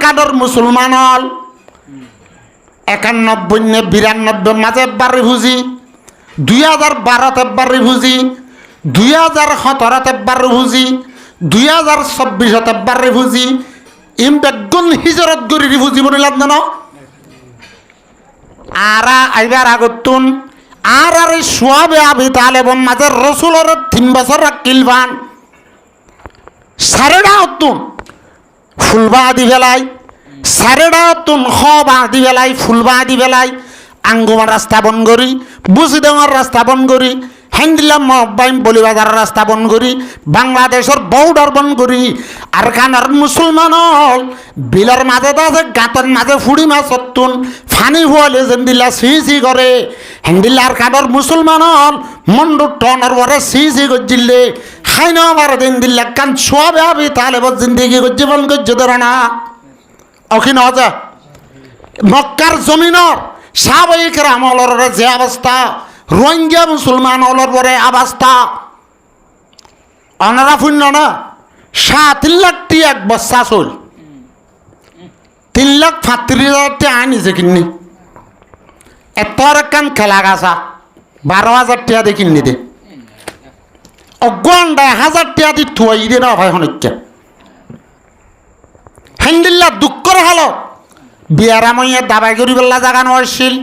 কাডর মুসলমান হল 91 নে 92 মাঝে একবার রিফিউজি 2012 একবার রিফিউজি 2017 একবার রিফিউজি 2024 একবার রিফিউজি বেগুন হিজরত করি রিফিউজি বলিলাম জানো আরা আইবার আগতুন আর আর সোয়াবে আবি তালেবন মাঝে রসুলের 3 বছর কিলবান সারেডা হতুন ফুলবা দি ফেলাই সারেডা হতুন খবা দি ফেলাই ফুলবা দি ফেলাই আঙ্গুমার রাস্তা বন করি বুঝি দেওয়ার রাস্তা বন করি হ্যান্ডিলাম মহবাইম বলিবাজার রাস্তা বন করি বাংলাদেশের বর্ডার বন করি আর কানার মুসলমান হল বিলের মাঝে আছে গাঁতের মাঝে ফুড়ি মাছ হতুন ফানি হুয়ালে যেন সি করে হ্যান্ডিলার কানার মুসলমান হল মন্ডু টনের পরে সি করছিলে খাইন আমার দিন দিল্লা কান ছোয়াবে আবি তাহলে জিন্দিগি জীবন করছে ধরে না অখিন হজা মক্কার জমিনর সাবেকের আমলের যে অবস্থা রোহিঙ্গা মুসলমান হলর পরে অবস্থা অনারা শূন্য না 7 লাখ এক বস্তা চল 3,35,000 আনিছে কিনি এত কান খেলা গাছা 12,000 টাকা দিয়ে কিনি দে অগন্ডায় 1,000 টাকা দি থুয়াই দে না ভাই হনিকে হ্যান্ডিল্লা দুঃখর হালত বিয়ারামইয়া দাবাই করি বেলা জাগা নছিল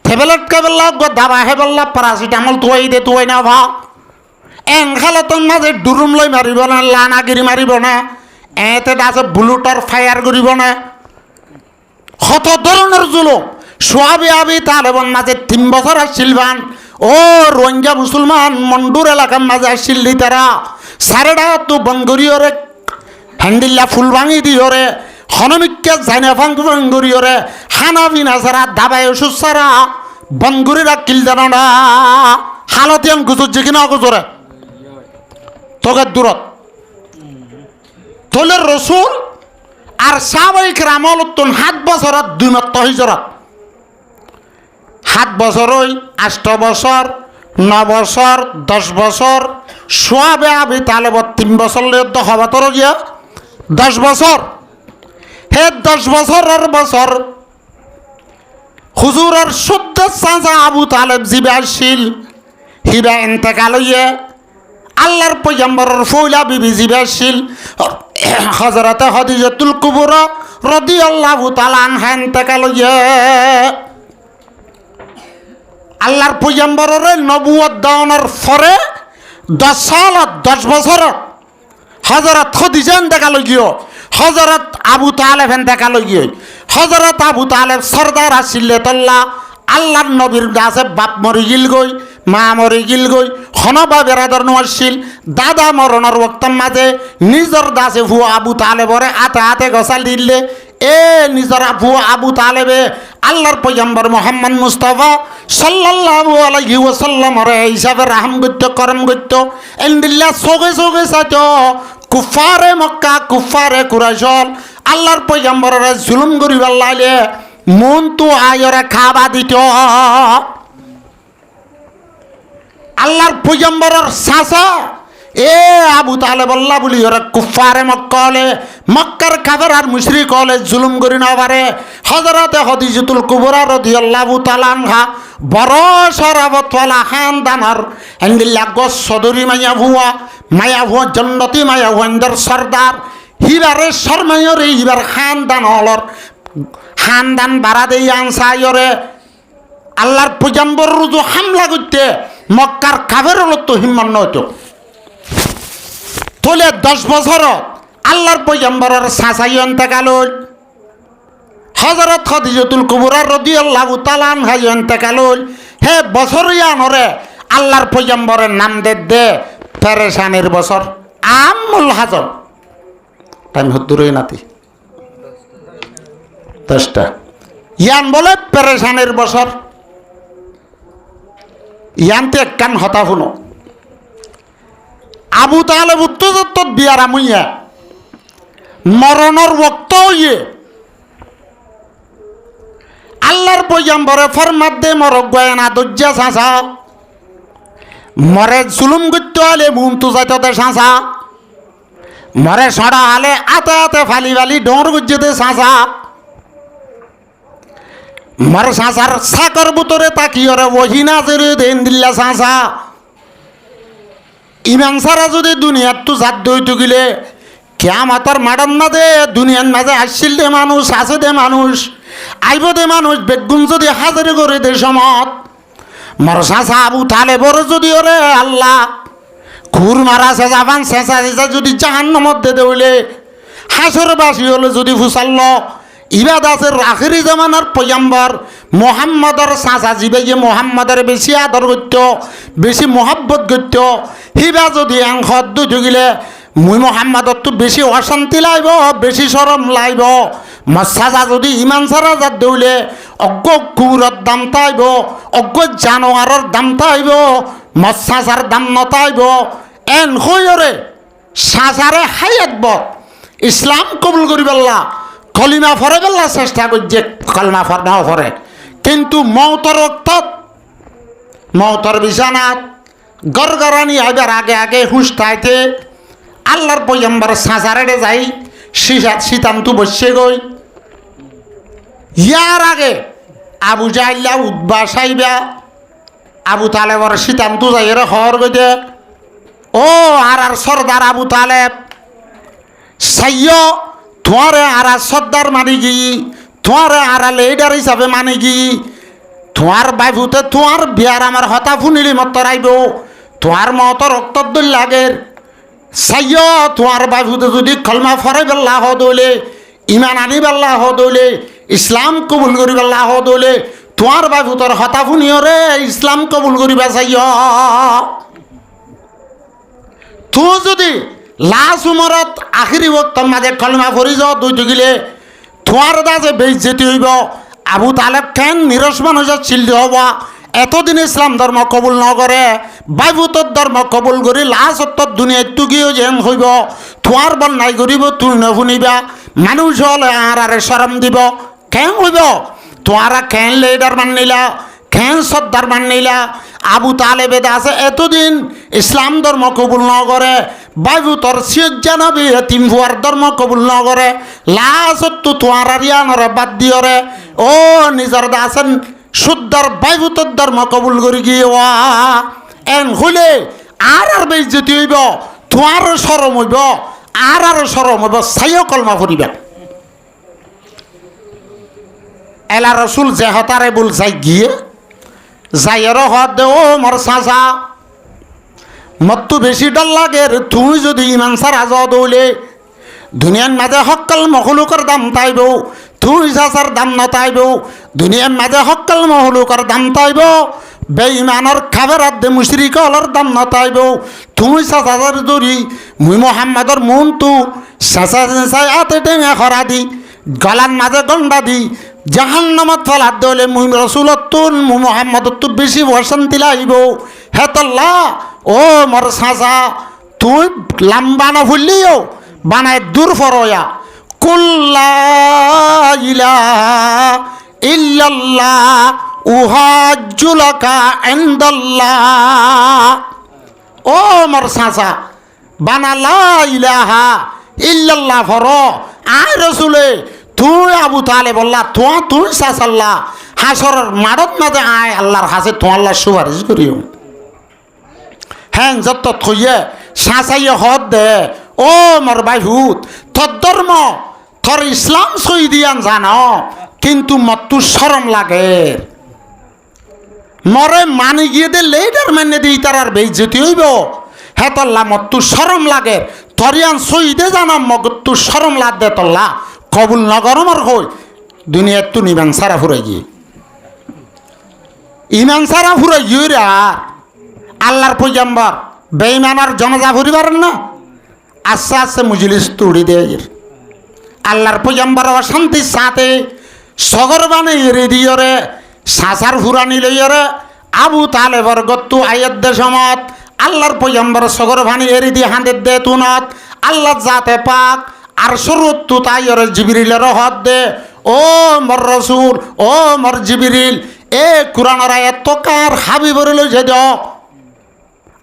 টেবলেট কেবলা দাবা হেবল্লা প্যারাসিটামল থুয়াই দে থুয়াই না ভা এং খালতন মাঝে ডুরুম লই মারিব না লানাগিরি মারিব না এতে আছে বুলুটর ফায়ার করিব না কত ধরনের জুলুম সোয়াবি আবি তালেবন মাঝে 3 বছর আসছিলবান ও রোহিঙ্গা মুসলমান মন্ডুর এলাকার মাঝে আসছিল তারা সারেডা তো বনগরিয়রে হ্যান্ডিল্লা ফুল ভাঙি দিওরে হনমিককে জাইনা ভাঙ্গুরিয়রে হানা বিনা সারা দাবাই ওষুধ সারা বনগুরিরা কিল জানো না হালতিয়ান গুজুর কিনা গুজরে তোকে দূরত তোলের রসুল আর সাবেক রামল উত্তন 7 বছরত 2 মাত্র হিজরত 7 বছর 8 বছর 9 বছর 10 বছর সোয়াবে আবি তালেব 3 বছর লেদ হবা তোর গিয়া 10 বছর হে 10 বছরের বছর হুজুরের শুদ্ধ চাচা আবু তালেব জিবে আসছিল হিবা ইন্তেকাল হইয়ে আল্লাহর পয়গম্বরের ফৌলা বিবি জিবে আসছিল হযরতে খাদিজাতুল কুবরা রাদিয়াল্লাহু তাআলা আনহা ইন্তেকাল হইয়ে আল্লাহর পয়গম্বরের নবুয়ত দাওয়ানোর পরে 10 সাল 10 বছর হযরত খাদিজা ইন্তেকাল হইও হযরত আবু তালেব ইন্তেকাল হইয়ে হযরত আবু তালেব সরদার আসিলে তল্লা আল্লাহর নবীর কাছে বাপ মরি গিল গই মা মরি গিল গই হনবা বেরাদর নছিল দাদা মরণের ওক্তর মাঝে নিজর দাসে ভুয়া আবু তালেবরে আতে আতে গসাল দিলে এ নিজর ভুয়া আবু তালেবে আল্লাহর পয়গম্বর মুহাম্মদ মুস্তাফা সাল্লাল্লাহু আলাইহি ওয়াসাল্লাম রে হিসাবে রাহম গত্য করম গত্য ইনদিল্লাহ সোগে সোগে সাতো কুফারে মক্কা কুফারে কুরাইশল আল্লাহর পয়গম্বরের জুলুম করিবার লাইলে মন তো আয়রে খাবা দিত আল্লাহর পয়গম্বরের চাচা এ আবু তালেব আল্লাহ বলি ওরা কুফারে মক্কা হলে মক্কার কাফের আর মুশরিক হলে জুলুম করি না পারে হযরতে খাদিজাতুল কুবরা রাদিয়াল্লাহু তাআলা আনহা বড় সরাবতওয়ালা খানদানের আলহামদুলিল্লাহ গস সদরি মাইয়া ভুয়া জন্নতি মায়া ভুয়ান্দার সর্দার হিবারে শর্মায়রে হিবার খানদান হলর খানদান বাড়া দেই আনসায়রে আল্লাহর পয়গম্বর রুজু হামলা করতে মক্কার কাফের হল তো হিম্মত নয়তো তোলে 10 বছর আল্লাহর পয়গম্বরের চাচাই ইন্তেকাল হল হযরত খাদিজাতুল কুবরা রাদিয়াল্লাহু তাআলা আনহা ইন্তেকাল হল হে বছরিয়ানরে আল্লাহর পয়গম্বরের নাম দে পেরেশানির বছর আমুল হাজর টাইম হদ্দুরই নাতি 10টা ইয়ান বলে পেরেশানির বছর ইয়ানতে একখান হতা শুনো আবু তালেব উত্তর বিয়ারামইয়া মরণের বক্ত ইয়ে আল্লাহর পয়গম্বরে ফরমাত দে মরক গয়না দজ্জা চাচা মরে জুলুম করতে হলে মুন তো যাইতে দে চাচা মরে সড়া হালে আতে আতে ফালি ফালি ডোর গুজ্জেতে সাঁচা মর সাঁচার সাকর বুতরে তাকিয়রে ওহিনা জেরে দেন দিল্লা সাঁচা ইমান সারা যদি দুনিয়ার তো জাত দইতে গেলে কেয়ামতের মাডান না দে দুনিয়ার মাঝে আসছিল দে মানুষ আছে দে মানুষ আইব দে মানুষ বেগুন যদি হাজারে করে দে সমত মর সাঁচা আবু তালে বড় যদি ওরে আল্লাহ খুর মারা চেঁচা পান চেঁচা চেঁচা যদি জাহান্ন মধ্যে দেউলে হাসর বাসি হলে যদি ফুসাল্ল ইবাদ আছে আখেরি জামানার পয়ম্বর মোহাম্মদর চাচা জিবে গিয়ে মোহাম্মদের বেশি আদর করত বেশি মহাব্বত করত হিবা যদি অংশত দুই ঢুকিলে মুই মোহাম্মদর তো বেশি অশান্তি লাইব বেশি সরম লাইব মশাজা যদি ইমান সারা যাত দৌলে অজ্ঞ কুকুরের দাম তাইব অজ্ঞ জানোয়ারের দাম তাইব মশাজার দাম নতাইব এন হইরে সাজারে হাই একব ইসলাম কবুল করি পেল্লা কলিমা ফরে পেল্লা চেষ্টা করছে কলমা ফর নাও ফরে কিন্তু মৌতর রক্তত মৌতর বিছানাত গরগরানি আইবার আগে আগে হুঁশ তাইতে আল্লাহর পয়ম্বর সাজারে যাই সীতান্তু বসে গই ইয়ার আগে আবু জাইল্লা উদ্বাস আইবা আবু তালেবর সীতান্তু যাইয়ের হর গদে ও আর সর্দার আবু তালেব সাইয় তোমারে আর সর্দার মানে কি তোমারে আর লিডার হিসাবে মানে কি তোমার বাইফুতে তোমার বিয়ার আমার হতা ফুনিলি মত রাইব তোমার মত রক্ত দল লাগে সাইয় তোমার বাইফুতে যদি কলমা ফরে বেল্লা হদলে ইমান আনি বেল্লা হদলে ইসলাম কবুল করি বেল্লা হদলে তোমার বাইফুতর হতা ফুনিয়রে ইসলাম কবুল করিবা চাইয় তো যদি লাশ উমরত আখিরি বক্তর মাঝে কলমা ফরি যাও দুই টুকিলে তোমার দাজে বেইজ্জতি হইব আবু তালেব কেন নিরস মানুষের চিল্লি হবা এতদিন ইসলাম ধর্ম কবুল নকরে বাইভূতর ধর্ম কবুল করি লাশত্তর দুনিয়ায় টুকিও যেন হইব তোমার বন্যাই করিব তুই নশুনিবা মানুষ হলে আরে সরম দিব কেন হইব তোমারা কেন লিডার মানিলা কেন সর্দার মানিলা আবু তালেবে আছে এতদিন ইসলাম ধর্ম কবুল নকরে বাইভূতর সিয়জানবী তিমভুয়ার ধর্ম কবুল নকরে লাশত্তু তোমার রিয়ানরে বাদ দিয়রে ও নিজর দাসেন শুদ্ধর বাইভূতর ধর্ম কবুল করি গিয়ে এন হইলে আর বেইজ্জতি হইব তোমার সরম হইব আর সরম হইব সাইও কলমা ফুরিবে এলা রসুল যে হতারে বল যাই গিয়ে যাইয়ের হত দে ও মর চাচা মত্তু বেশি ডর লাগে তুই যদি ইমান সারা যাও দৌলে দুনিয়ার মাঝে হকাল মহলুকর দাম তাইব তুই চাচার দাম নতাইব দুনিয়ার মাঝে হকাল মহলুকর দাম তাইব বেঈমানর খাবেরাত দে মুশরিকলর দাম নতাইব তুই চাচার দরি মুই মোহাম্মদর মন তু চাচা চাই আতে টেঙা খরা দি গলার মাঝে গন্ডা দি জাহান্নামত ফেলাত দলে মুই রসুলত তুন মু মোহাম্মদত তো বেশি অশান্তি লাইব হেতল্লা ও মর চাচা তুই লাম্বা না ফুললিও বানায় দূর ফরয়া কুল্লা ইলাহা ইল্লাল্লাহ উহাজ্জুলাকা ইনদাল্লাহ ও মর চাচা বানা লা ইলাহা ইল্লাল্লাহ ফর আয় রসুলে তুই আবু তালে বললা তুই চাচাল্লা হাসরের মারত মাঝে আয় আল্লাহর হাসে তো আল্লাহ সুপারিশ করিও হ্যাঁ যত থইয়ে চাচাইয়ে হদ দে ও মর বাইভূত তোর ধর্ম তোর ইসলাম সই দিয়ান জানো কিন্তু মত্তু সরম লাগে মরে মানি গিয়ে দে লেডার মেনে দিই তার আর বেইজ্জতি হইব হ্যাঁ তল্লা মত্তু সরম লাগে তরিয়ান সই দে জানো মগত্তু সরম লাগ দে তল্লা কবুল নগরমর হই দুনিয়ার তু ইমান সারা ফুরাই গিয়ে ইমান সারা ফুরাই গিয়ে রে আর আল্লাহর পয়গম্বর বেঈমানার জনজা ফুরিবার না আস্তে আস্তে মুজলিস তুড়ি দে আল্লাহর পয়গম্বর অশান্তির সাথে সগর বানে রেডিওরে সাসার ফুরানি লইরে আবু তালেবর গত্তু আয়াত দে সমত আল্লাহর পয়গম্বর সগর ভানি এরি দি হাঁদের দে তুনত আল্লাহ জাতে পাক আর সরুত্তু তাইর জিবরিলের হদ দে ও মর রসুল ও মর জিবরিল এ কোরআনের আয়াত তো কার হাবিবর লইছে দ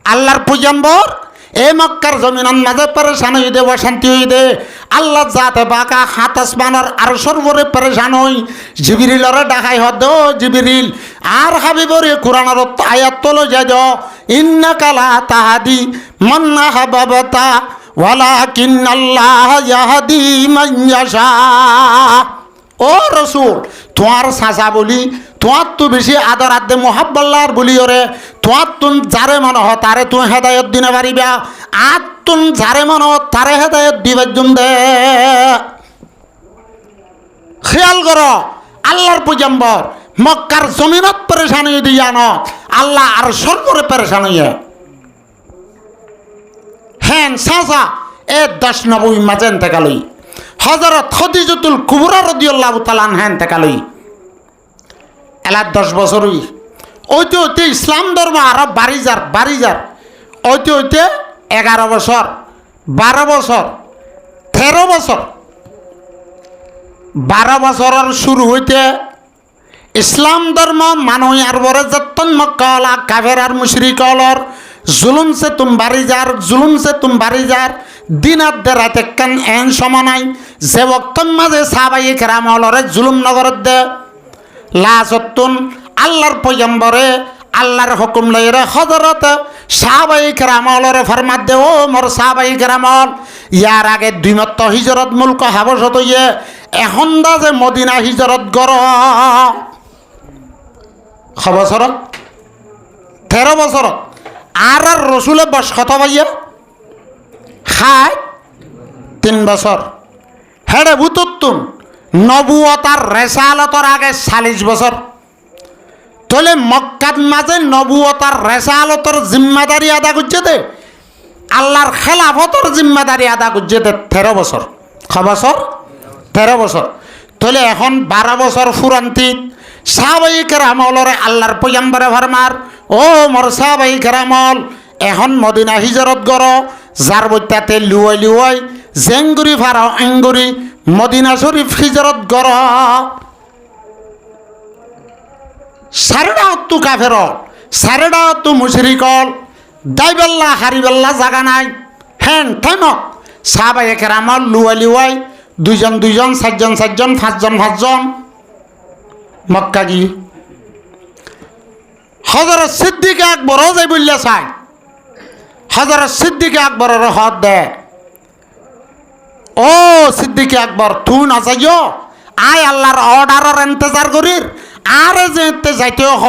আল্লাহর পয়গম্বর এ মক্কার জমিনের মাঝে পরেশান হই দে, অশান্তি হই দে। আল্লাহ যাতে বাঁকা হাত আসমানের আর সর্বরে পরেশান হই, জিবরিলরে ডাকাই হদ জিবরিল আর হাবিবরে কোরআনের আয়াত তলো যাই দ, ইন্নাকা লা তাহদি মান আহবাবতা ওয়ালাকিন্নাল্লাহ ইয়াহদি মান ইয়াশা। ও রসুল, তোমার চাচা বলি তোমার তো বেশি আদর আদে মোহাব্বল্লার বলি ওরে, তোমার তুন যারে মনে হ তারে তুই হেদায়ত দিনে পারিবা, আর তুন যারে মনে হ তারে হেদায়ত দিবার জন্য দে। খেয়াল করো, আল্লাহর পয়গম্বর মক্কার জমিনত পরেশান হয়ে দিয়া ন, আল্লাহ আর সর্বরে পরেশান হইয়া। হ্যাঁ চাচা এ 10 নবী মাঝেন তেকালই হযরত খদিজাতুল কুবরা রাদিয়াল্লাহু তাআলা আনহা তেকালই এলা 10 বছরই ওইতে ওইতে ইসলাম ধর্ম আরো বাড়ি যার ওইতে ওইতে 11 বছর 12 বছর 13 বছর 12 বছরের শুরু হইতে ইসলাম ধর্ম মানুষ আর বড় যতন মক্কাওয়ালা কাফের আর মুশরিকওয়ালার জুলুম সে তুম বাড়ি যার দিনাত দে রাতে কান এন সমানাই যে বক্তন মাঝে সাহাবাই কেরাম অলরে জুলুম নগরত দে লাজতুন আল্লাহর পয়গম্বরে আল্লাহর হুকুম লইরে হযরত সাহাবাই কেরাম অলরে ফরমাত দে, ও মোর সাহাবাই কেরাম ইয়ার আগে 2 মত হিজরত মুলক হাবশত হইয়ে এখন দা যে মদিনা হিজরত গর বছরত 13 বছরত আর রসুলের বয়স কত ভাইয়া? 3 বছর। হেডে বুতুন নবুয়ত আর রেসালতর আগে 40 বছর। তাহলে মক্কার মাঝে নবুয়ত আর রেসালতর জিম্মাদারি আদা করছে দে, আল্লাহর খেলাফতর জিম্মাদারি আদা করছে দে 13 বছর। বছর 13 বছর। তাহলে এখন 12 বছর ফুরান্তি সাহাবাই কেরামলরে আল্লাহর পয়গম্বরে ফরমার, ও মোর সাহাবাই কেরামল এখন মদিনা হিজরত গর, যার বইতাতে লুয়াই জেঙ্গুরি ফারাও এঙ্গুরি মদিনা শরীফ হিজরত গর। সারেডা তু কাফের, সারেডা তু মুশরিকল, দাইবেল্লা হারিবেল্লা জাগা নাই। হেন থেন সাহাবাই কেরামল লুয়াই 2জন 4জন 5জন মক্কা গিয়ে হযরত সিদ্দিক আকবরও যাই বললে চাই, হযরত সিদ্দিক আকবরের হদ দে, ও সিদ্দিক আকবর তুই না যাইও, আয় আল্লাহর অর্ডারের ইন্তজার করির, আরে যেতে যাইতে হ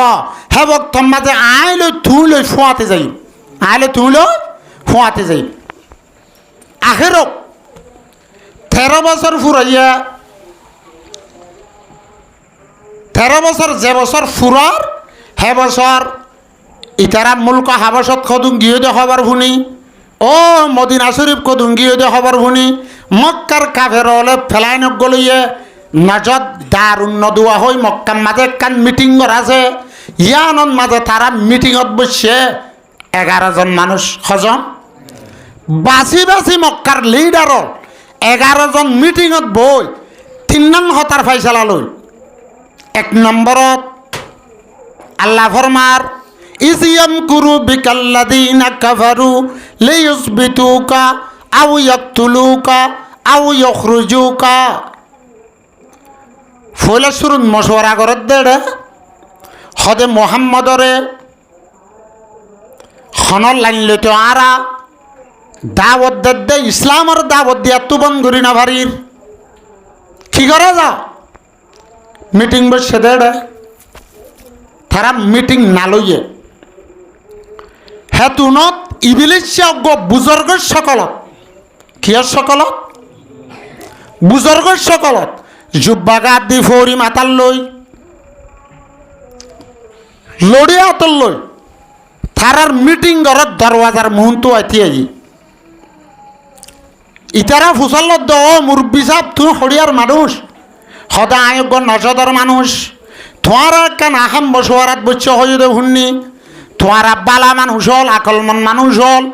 হে বক্ত মাঝে আইলে তুই লই ফুয়াতে যাই, আইলে তুই লই ফুয়াতে যাই। আখের 13 বছর ফুরাইয়া 13 বছর যে বছর ফুরার হে বছর ইতারা মুলক হাবশত কদুম গিয়ে দে খবর শুনি, ও মদিনা শরীফ কদুম গিয়ে দে খবর শুনি, মক্কার কাফের হলে ফেলাইন গলিয়ে নাজত দারুন নদুয়া হই মক্কার মাঝে কান মিটিং আছে, ইয়ানন মাঝে তারা মিটিংত বসছে 11 জন মানুষ হজন বাছি মক্কার লিডার 11 জন মিটিংত বই 3 নং হতার ফাইসালা লই। 1 নম্বরত আল্লাহ ফরমার, ইজিয়াম কুরু বিকাল্লাযিনা কাফারু লিয়ুসবিতুকা আও ইয়াকতুলুকা আও ইখরুজুকা। ফলে শুরুন মশওয়ারা করত দেড়ে হদে মোহাম্মদরে খনর লাইন লইতে আরা দাওয়াত দে ইসলামের দাওয়াত দিয়া তুবন করি না ভারির কি করে যা মিটিং বসে দেড়ে তারা মিটিং না লইয়ে হেতুনত ইবিলিশ বুজর্গ সকলত কিয়র সকলত বুজর্গ সকলত জুব্বাগা দি ফৌরি মাতাল লই লড়িয়া হাতল লই তারার মিটিং ঘরত দরওয়াজার মুহূর্ত আইতি আই ইতারা ফুসল দ মুরব্বী সাহেব তুই হরিয়ার মানুষ সদা আয়োগ্য নজদর মানুষ তোমার কেন আহাম বসোয়ারাত বচ্চ হয়ে দে শুননি তোমার বালা মানুষ হল আকলমন মানুষ হল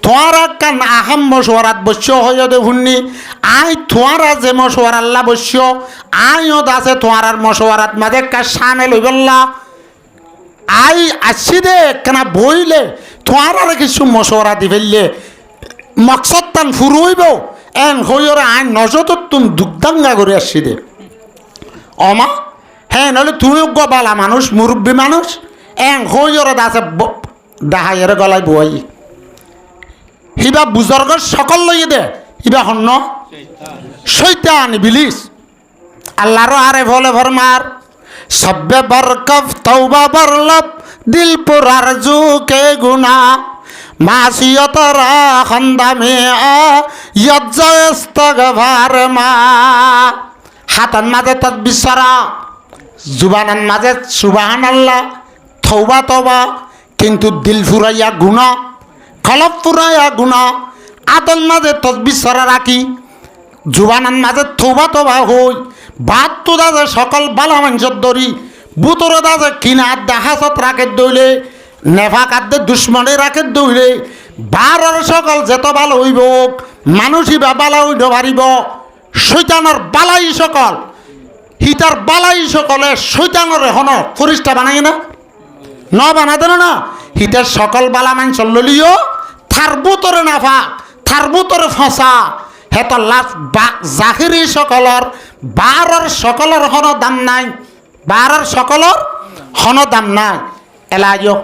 তোমার কেন আহাম মশওয়ারাত বস্য হয়ে দে শুননি আই তোমার যে মশওয়ার আল্লাহ বস্য আইও আছে তোমার মশওয়ারাত মাঝে কা সামিল হইবল্লা আই আসছি দে কেনা বইলে তোমার আর কিছু মশওয়ারা দি ফেললে মকসদ তান ফুরু হইব এন হইরে আইন নজত তুম দুগ্ধাঙ্গা করে আসছি দে অমা হ্যাঁ নলে তুই বালা মানুষ মুরব্বী মানুষ এন হইরে দাসে ডাহাইয়ের গলায় বই হিবা বুজর্গ সকল লইয়ে দে হিবা হন্য শৈতান ইবলিস আল্লাহর আরে ভলে ভরমার সব্বে বরকফ তওবা বরলব দিল পুরার জুকে গুনা মাসিয়তরা খন্দামে ইয়জ্জস্তগভার মা হাতান মাঝে তসবিহ জুবানান মাঝে সুবহানাল্লাহ তওবা তওবা কিন্তু দিল ফুরাইয়া গুনাহ কলব ফুরাইয়া গুনাহ আতন মাঝে তসবিহ রাখি জুবানান মাঝে তওবা তওবা হই বাদ তো দাদা সকল বালা মানুষের দরি বুতরে দাদা কিনা দেখাচত রাখে দইলে নেফা কাদ্যে দুশ্মনে রাখে দইলে বারর সকল যেত ভালো হইব মানুষই বা বালা হইব পারিব শৈতানের বালাই সকল হিতার বালাই সকলে শৈতানের হন ফরিস্তা বানাই না ন বানাতে না হিতার সকল বালা মানুষ ললিও থার বুতরে নাফা থার বুতরে ফসা হেত লাভ জাহিরি সকলর বারর সকলের হন দাম নাই বারর সকলের হন দাম নাই এলাইও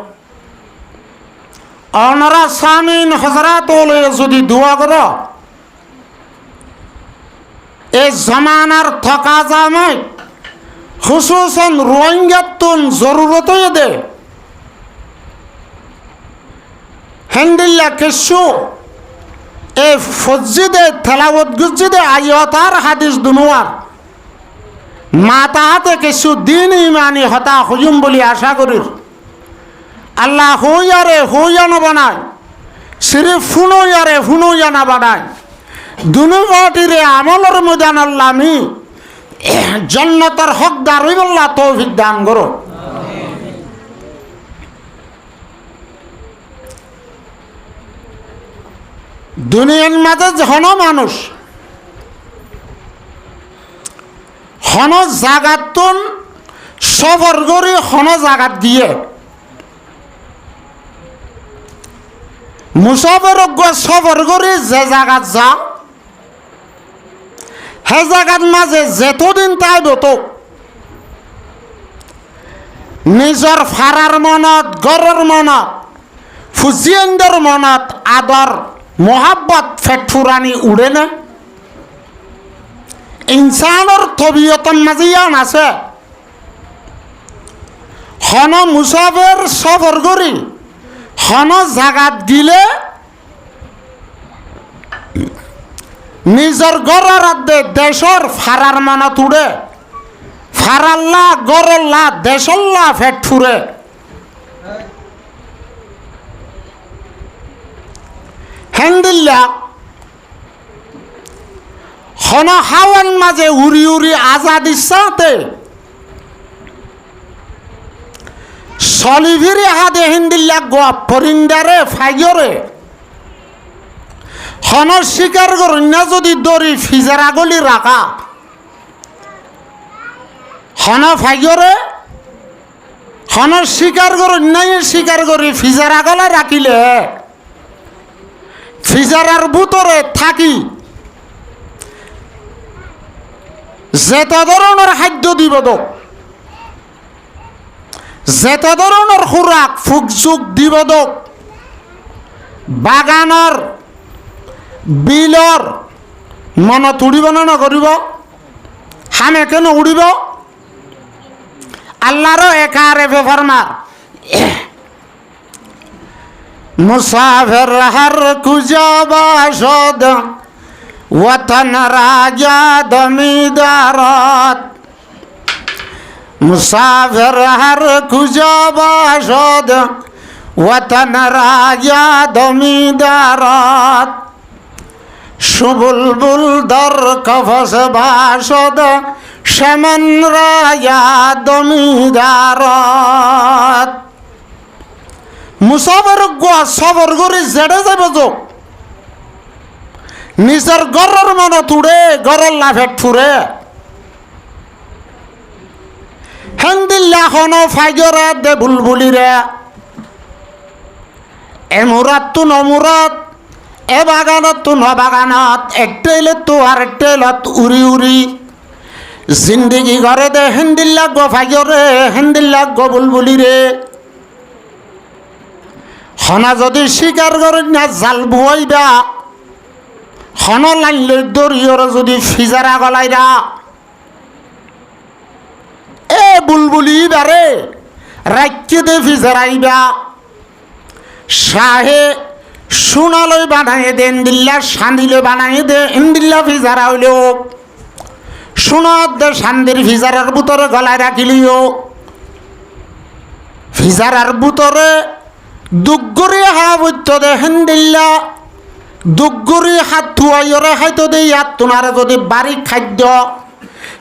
অনরা সামিন হজরাত যদি দোয়া কর এই জমানার থকা জামাই হুসুসন রোহিঙ্গাতুন জরুরত দে হেন্দিল্লা কেশু এ ফজ্জিদে থেলাবত গুজ্জিদে আইয়তার হাদিস দুনুয়ার মাতা হাতে কিছু দিন ইমানি হতা হুজুম বলি আশা করি আল্লাহ হইয়ারে হইয়া না বানায় সিরিফ ফুনইয়ারে ফুনইয়া না বানায় দুনু গটিরে আমলের ময়দান আল্লাহ আমি জান্নাতের হকদার হইবল্লাহ তৌফিক দান করো দুনিয়ার মাঝে হন মানুষ হন জাগাতুন সফর করে হন জাগাত দিয়ে মুসাফের সফর করে যে জাগাত যা হে জাগাত মাঝে যেতদিন তাইব তো নিজের ফারার মনত গরর মনত ফুজিয়েন্ডর মনত আদর মোহাব্বত ফেটফুরানি উড়ে না ইনসানের তবিয়তন মাঝিয়ান আছে হন মুসাফের সফর করি হন জাগাত গিলে নিজের গড়ের দেশর ফারার মনত উড়ে ফারাল্লা গরল্লা দেশল্লা ফেটফুরে হেন্দিল্লা হন হাওয়ান মাঝে উড়ি উড়ি আজাদ ইচ্ছাতে সলিভিরি হাদে হিন্দিল্লা গোয়া পরিন্দারে ফাইয়রে হন শিকার করুন না যদি দড়ি ফিজার আগলি রাখা হন ফাইয়রে হন শিকার করুন নাই শিকার করি ফিজার আগলে রাখিলে ফিজারার ভিতরে থাকি যেত ধরনের খাদ্য দিব দোক যেত ধরনের খুরাক ফুকজুক দিব দোক বাগানের বিলর মনত উড়িব না নকরিব হামে কেন উড়িব আল্লাহরও একারে ফরমার মুসাফির হর কুজা বাসদ ওয়াতন রাজা দমিদারত মুসাফির হর কুজা বাসদ ওয়াতন রাজা দমিদারত সুবুলবুল দর কফস বাসদ শমন রাজা দমিদারত মুসাফির গোয়া সফর করে জেড়ে যাবে তো নিজের গরর মনে তুড়ে গরর লাফেট ফুরে হেন্দিল্লা হনো ফাইজরে দে বুলবুলিরে এমুরাত তু নমুরাত এ বাগানত তো ন বাগানত একটাইলে তো আর একটাইলত উড়ি উড়ি জিন্দিগি ঘরে দে হেন্দিল লাগ ফাইরে হেন্দিল লাগ বুলবুলি রে হনা যদি স্বীকার করেন না জাল বুয়াইবা হন লাইন লই দরিয়র যদি ফিজারা গলাইরা এ বুলবুলি বারে রাজ্যে দে ফিজারাইবা শাহে সোনালয় বানাই দে ইন্দিল্লা শান্দিলে বানাই দে ইন্দিল্লা ফিজারা হইলেও সোনার দে শান্দির ফিজারার ভিতরে গলায় রাখিলিও ফিজারার ভিতরে দুগ্গরি হাবত্য দে হিন্দিল্লা দুগ্গরি হাত ধুয়াইরে হাইতো দে ইয়াত তোনারে যদি বাড়ি খাদ্য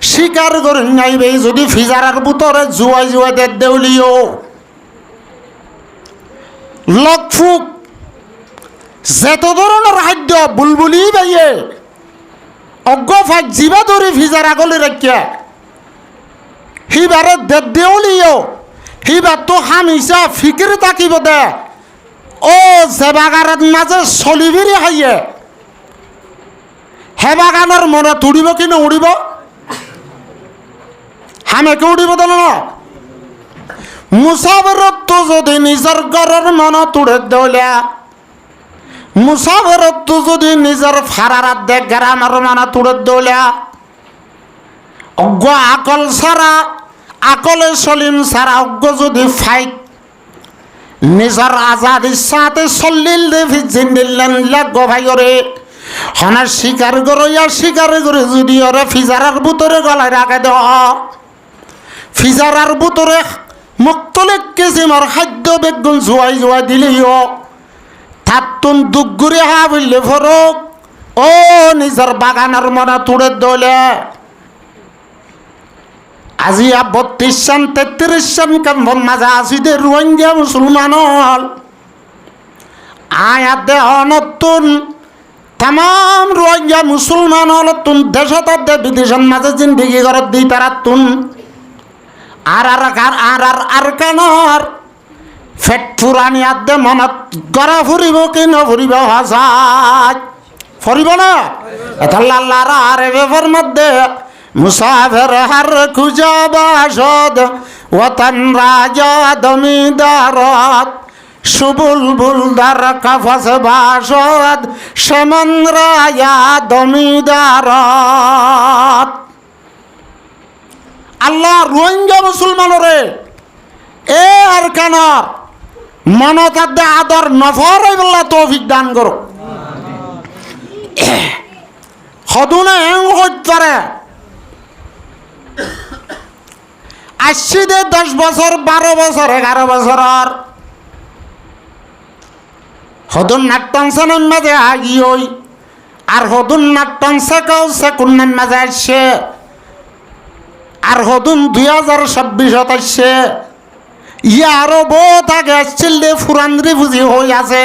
স্বীকার করে নাইবে যদি ফিজারার ভিতরে জুয়াই জুয়াই দে দেউলিও লকফুক যেত ধরনের খাদ্য বুলবুলি বাইয়ে অজ্ঞ ফাঁক জিবা ধরে ফিজার আগলে রাখিয়া সিবারে দেউলিও সিবার তো হামিসা ফিকির তাকিব দে ও যে বাগানের মাঝে চলিবিরি হাইয়ে হে বাগানের মনে তুড়িব কি উড়িব হামেকে উড়িব তো না মুসাফিরত তো যদি নিজের ঘরের মনে তুড়ে দেউলিয়া মুসাফিরত তো যদি নিজের ফারারাত দে গ্রামের মনে তুড়ে দেউলিয়া অজ্ঞ আকল ছাড়া আকলে সলিম ছাড়া অজ্ঞ যদি ফাইক নিজের আজাদ ইচ্ছাতে চল্লিল দে জিন্দিল্লেন লাগ ভাইরে হনা স্বীকার করিয়া স্বীকার করে যদি ওরা ফিজারার ভিতরে গলায় রাখে দেওয়া ফিজারার ভিতরে মুক্তলিক কিসিমের খাদ্য বেগুন জুয়াই জুয়াই দিলেও তাতুন দুগ্গুরি হা বললে ফরক ও নিজের বাগানের মনে তুড়ে দলে আজি 32 সন 33 সন কাম্বন মাজা আসি দে রোহিঙ্গা মুসলমান হল আয়া দেহ নতুন তাম রোহিঙ্গা মুসলমান হল তুন দেশত দে বিদেশের মাঝে জিন্দিগি করে দিই তারা তুন আর কানর ফেট ফুরানি আদে মনত গড়া ফুরিব কি নফুরিব হাজার ফুরিব না এতাল্লাহর আরে বেফর মধ্যে মুসাফির হার খুঁজা বাসদ ওতন রাজা দমিদারত সুবুলবুল দার কাফাস বাসদ সমন রাজা দমিদারত আল্লাহ রোহিঙ্গা মুসলমানরে এ আর কানর মনত আদর নফর বললা তৌফিক দান করো সদুনে এং হইতে পারে আসছি দে 10 বছর 12 বছর 11 বছর সদুন নাট্টাংশনের মাঝে আগি হই আর সদুন নাট্টাংশাকেও সেকুন্নের মাঝে আসছে আর সদুন 2026 আসছে ইয়া আরো বহুত আগে আসছিল দে ফুরান্দ্রি বুঝি হই আছে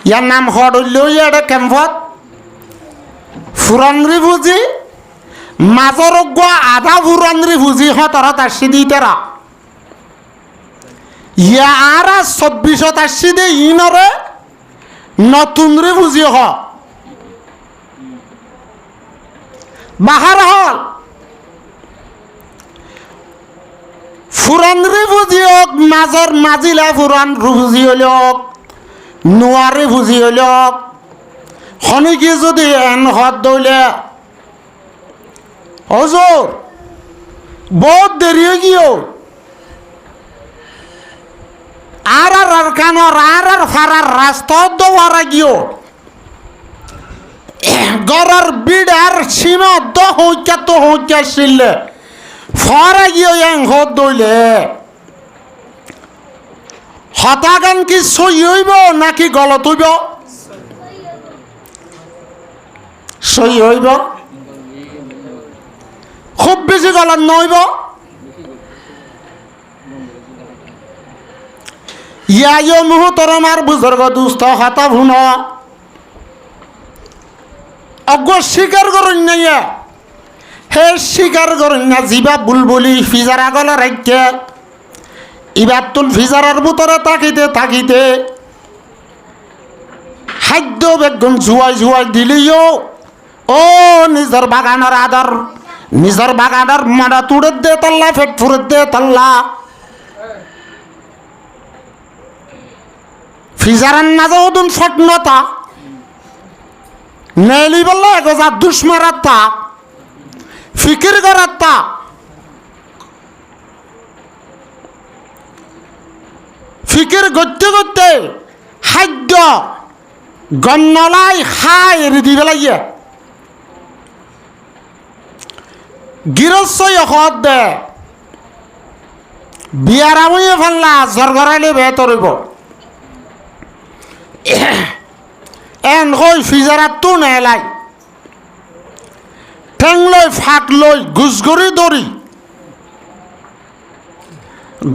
ইয়ার নাম হইল ইয়ারে ক্যাম্পত ফুরান্দ্রি বুঝি মাজর আধা ফুরান্দ্রি বুঝি হতরত আসছি দি তেরা ইয়া আর 24 আসছি দে ইনরে নতুন রে বুঝি হ বাহার হল ফুরান্দ্রি বুঝি হোক মাজর মাজিলা ফুরান বুঝি হইল নোয়ারে বুঝি হইল শনিকি যদি এন হত দৌলে হজুর বহুত দেরি হয়ে গিয়ে আর কানর আর ফারার রাস্তা দোয়ারা গিয়ে গড়ার বিড়ার সীমা তো হইকা ছিলে ফরা গিয়ে এং হত দইলে হতাগান কি সই হইব নাকি গলত হইব সই হইব খুব বেশি গলত নইব ইয়াইও মুহতরমার বুজুর্গ দুস্থ হতা ভুন অজ্ঞ স্বীকার করুন না হে স্বীকার করুন না জিবা বুলবুলি ফিজারা গলা রাখতে ইবার তুল ফিজারার ভিতরে থাকিতে থাকিতে খাদ্য বেগুন জুয়াই জুয়াই দিলিও ও নিজের বাগানের আদর নিজের বাগানের মারা তুড়ে দে তাল্লা ফেট ফুরে দে তাল্লা ফিজারান মাঝে ওদুন ফটনতা নেলি বললে এগোজা দুশ্মারাত্তা ফিকির করাত্তা ফিকির করতে করতে খাদ্য গন্নলাই খাই রিদি পেলাইয়ে গৃহস্থ হত দে বিয়ার আময়ে ফাল্লা জ্বর গড়াইলে বেতরিব এন কই ফিজারাত তো নেলাই ঠেং লই ফাট লই গুজগরি দড়ি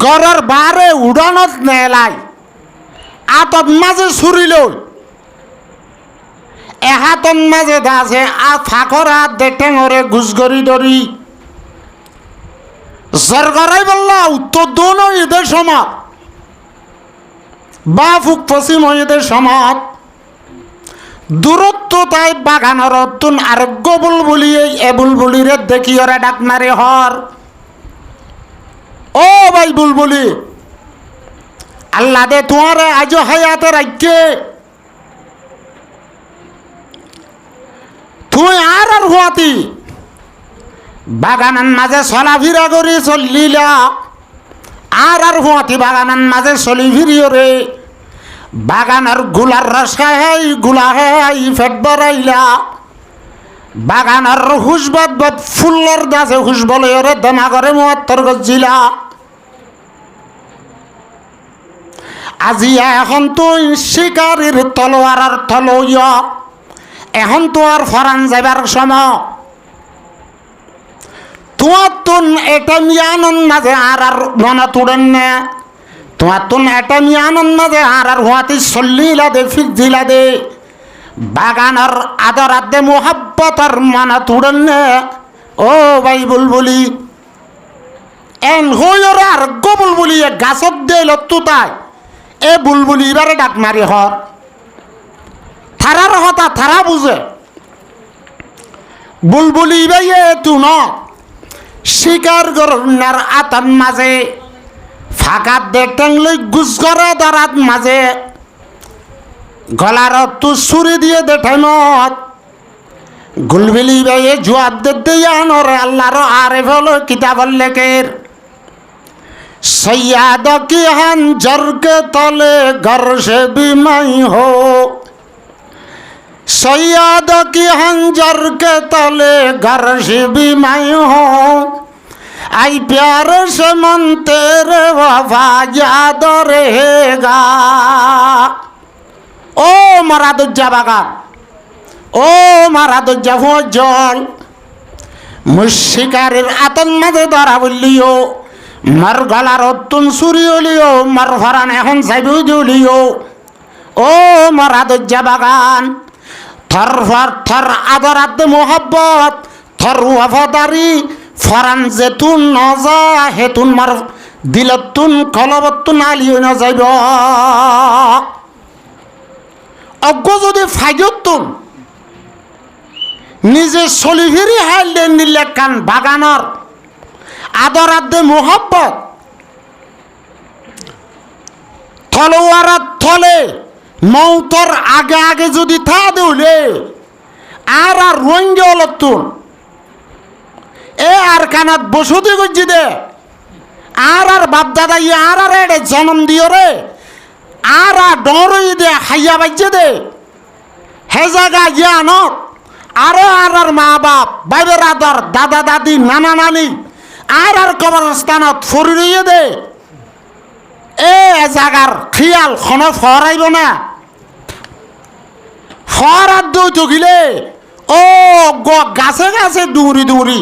গড়ের বারে উড়ানত নেলাই আতত মাঝে ছুরি লই এহাতন মাঝে দাসে আ ফাঁকর হাত দে ঠেঙরে গুজগরি দড়ি জ্বর গড়াই বললা উত্তর দোন ঈদের সময় বা ফুক পশ্চিম ঈদের সময় দূরত্ব তাই বাগানের অতুন আরোগ্য বুলবুলি এ বুলবুলিরে দেখি ওরা ডাক মারে হর ও ভাই বুলবুলি আল্লাহ দে তোমার আজ হায়াতে রাখকে তুই আর হুয়াতি বাগানের মাঝে চলাফিরা করি চলিলা আর হুয়াতি বাগানের মাঝে চলি ফিরিও রে বাগানের গুলার রস খাই গুলা খাই ফেট বড়াইলা বাগানের হুসবাদ বাদ ফুল্লর দাসে হুস বলে ওরে দমা করে মুয়াত্তর গজিলা আজিয়া এখন তুই শিকারির তলোয়ার তলইয়া এখন তো আর ফরান যাবার সময় তোমার তুন এটা মিয়ানন মাঝে আর মনে তুড়েন না তোমার তুন এটা মিয়ানন মাঝে আর হুয়াতি চল্লিলা দে ফিজিলা দে বাগানের আদর আদে মোহাব্বতর মনে তুড়েন না ও ভাই বুলবুলি এন হইর আর গো বুলবুলি গাছত দে লত্তু তাই এ বুলবুলি এবারে ডাক মারি হর থারার হতা থারা বুঝে বুলবুলি বাইয়ে তু ন শিকার গরনার আতান মাঝে ফাঁকাত দেখতেন লই গুজগরে দরাত মাঝে গলার তু সুরি দিয়ে দেঠাই মত গুলবিলি বাইয়ে জুয়াব দে আনর আল্লাহর আরে ফেলো কিতাবল লেখের सैयाद की हंजर के तले घर से भी मैं हो सैयाद की हंजर के तले घर से भी मैं हो आई प्यार से मन तेरे वफा याद रहेगा ओ मारा दुज्जा बागान ओ मारा दुज्जा फजल मुशिकारिर आतन मदे धरा बलियो মার গলার অতুন চুরি হলিও মার ফরান এখন চাইব দিলিও ও মার আদর্যা বাগান থর ফর থর আদর আদে মোহাব্বত থর ওয়াফাদারি ফরান যেতুন নজা হেতুন মার দিলতুন কলবতুন আলিও না যাইব অজ্ঞ যদি ফাইজতুন নিজে চলি ফিরি হাইলে নিলে কান বাগানর আদর আদে মোহাব্বত তলোয়ারাত থলে মৌতর আগে আগে যদি থা দেউলে আর আর রোহিঙ্গা অলতুন এ আর কানাত বসতি গজি দে আর আর বাপ দাদা ই আর আর এড়ে জন্ম দিও রে আর আর ডরই দে হাইয়া বাজ্যে দে হে জায়গা ইয়া ন আরো আর আর মা বাপ বাইবের আদর দাদা দাদি নানা নানি আর আর কবরস্থানত ফুরিয়ে দে এ জাগার খিয়াল খন ফরাইব না ফরাত দই তগিলে ও গাছে গাছে দৌড়ি দৌড়ি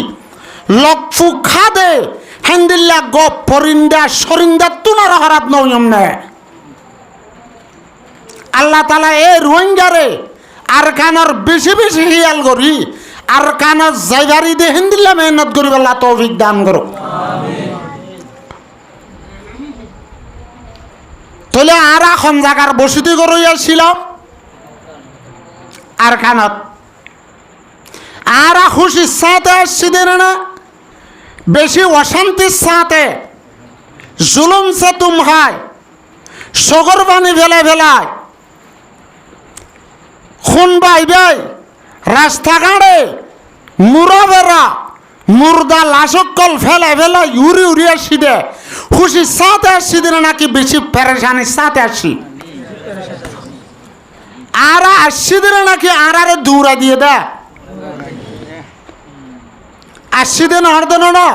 লকফু খা দে হেন্দিল্লা গপ পরিন্দা সরিন্দা তুনার হরাত নয়ম নে আল্লাহ তালা এ রোহিঙ্গারে আর কানর বেশি বেশি হিয়াল করি আর কানর জায়গারি দে হিন্দিল্লা মেহনত করি বল্লা তৌফিক দান করো তাহলে আর এখন জায়গার বসতি করে আসছিলাম আর কানত আর খুশির সাথে আসছি দেন না বেশি অশান্তির সাথে জুলুম সে তুম হয় সগর বাণী ভেলে ভেলায় খুন বাই বাই রাস্তাঘাটে মুরবেরা মুর্দা লাশকল ফেলে ফেলে উড়ি উড়ি আসছি দে খুশির সাথে আসছি দিনে নাকি বেশি পেরেশানির সাথে আসছি আর আসছি দিনে নাকি আরে দৌড়া দিয়ে দে আসছি দিন অর্ধন না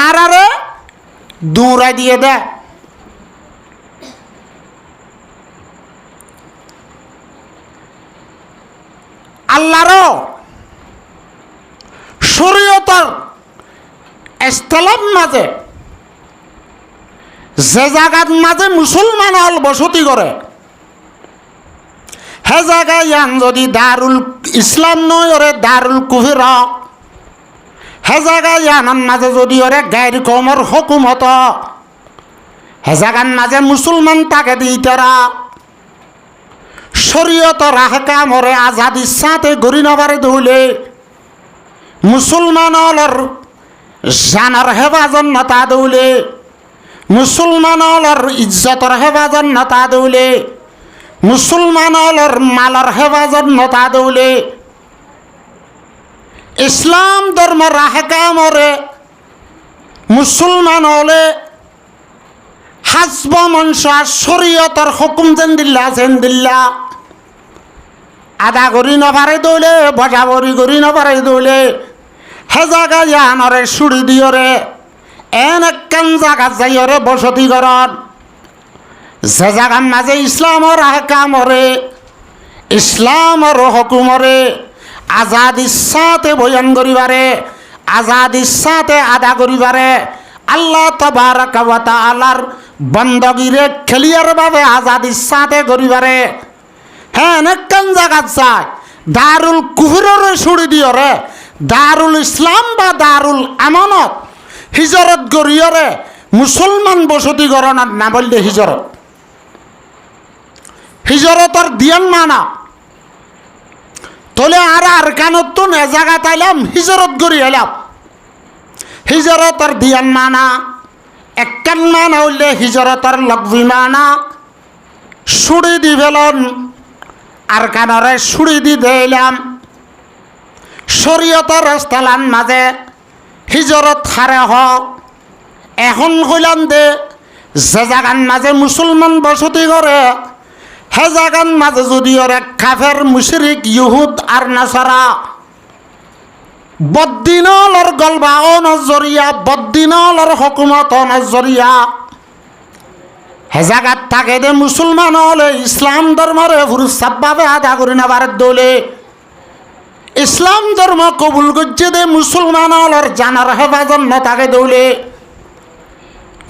আরে দৌড়া দিয়ে দে আল্লাহরও শরীয়তের ইসলাম মাঝে যে জায়গার মাঝে মুসলমান হল বসতি করে হে জায়গায় ইয়ান যদি দারুল ইসলাম নয় ওরে দারুল কুফর হে জায়গায় ইয়ানার মাঝে যদি ওরে গায়ের কমর হুকুমত হে জায়গার মাঝে মুসলমান তাকে দিই তারা শরীয়তর আহকাম ওরে আজাদির সাথে গড়ি নবারে ধুলে মুসলমান হলর জানার হেফাজত নতা দৌলে মুসলমান হলর ইজ্জতর হেফাজত নতা দৌলে মুসলমান হলর মালর হেফাজত নতা দৌলে ইসলাম ধর্মের আহকাম ওরে মুসলমান হলে হাসব মনসা শরীয়তর হুকুম যেন দিল্লা আদা করি নপারে দৌলে বজাবরি করি নপারে দৌলে হে জায়গা জানরে সুড়ি দিয়রে এন একখান জায়গা যাইরে বসতি করন যে জায়গার মাঝে ইসলামর আহকামরে ইসলামর হুকুমরে আজাদ ইচ্ছাতে বয়ান করিবারে আজাদ ইচ্ছাতে আদা করিবারে আল্লাহ তাবারাক ওয়া তাআলার বন্দগিরে খেলিয়ার ভাবে আজাদ ইচ্ছাতে করিবারে হ্যাঁ একখান জায়গা যায় দারুল কুফরের সুড়ি দিয়রে দারুল ইসলাম বা দারুল আমানত হিজরত গড়িয়রে মুসলমান বসতি গণনার না বললে হিজরতর দিয়ান মানা তোলে আর কানতুন এ জায়গা তাইলাম হিজরত গড়ি এলাম হিজরতর দিয়ান মানা একখান মানা হইলে হিজরতর লগ্বি মানা সুড়ি দি ফেলন আর কানরে সুড়ি দি দিলাম শরীয়তের রাস্তালান মাঝে হিজরত হারে হক এখন হইলাম দে যে জাগান মাঝে মুসলমান বসতি করে হে জাগান মাঝে যদি ওর এক কাফের মুশরিক ইহুদ আর নাসারা বদ্দিনলর গলবা ও নজরিয়া বদ্দিনলর হুকুমত ও নজরিয়া হে জাগাত থাকে দে মুসলমান হলে ইসলাম ধর্মরে ফুরুসাবভাবে আদা করি না ভারত দৌলে ইসলাম ধর্ম কবুল করছে দে মুসলমান হলর জানার হেফাজত নতাকে দৌলে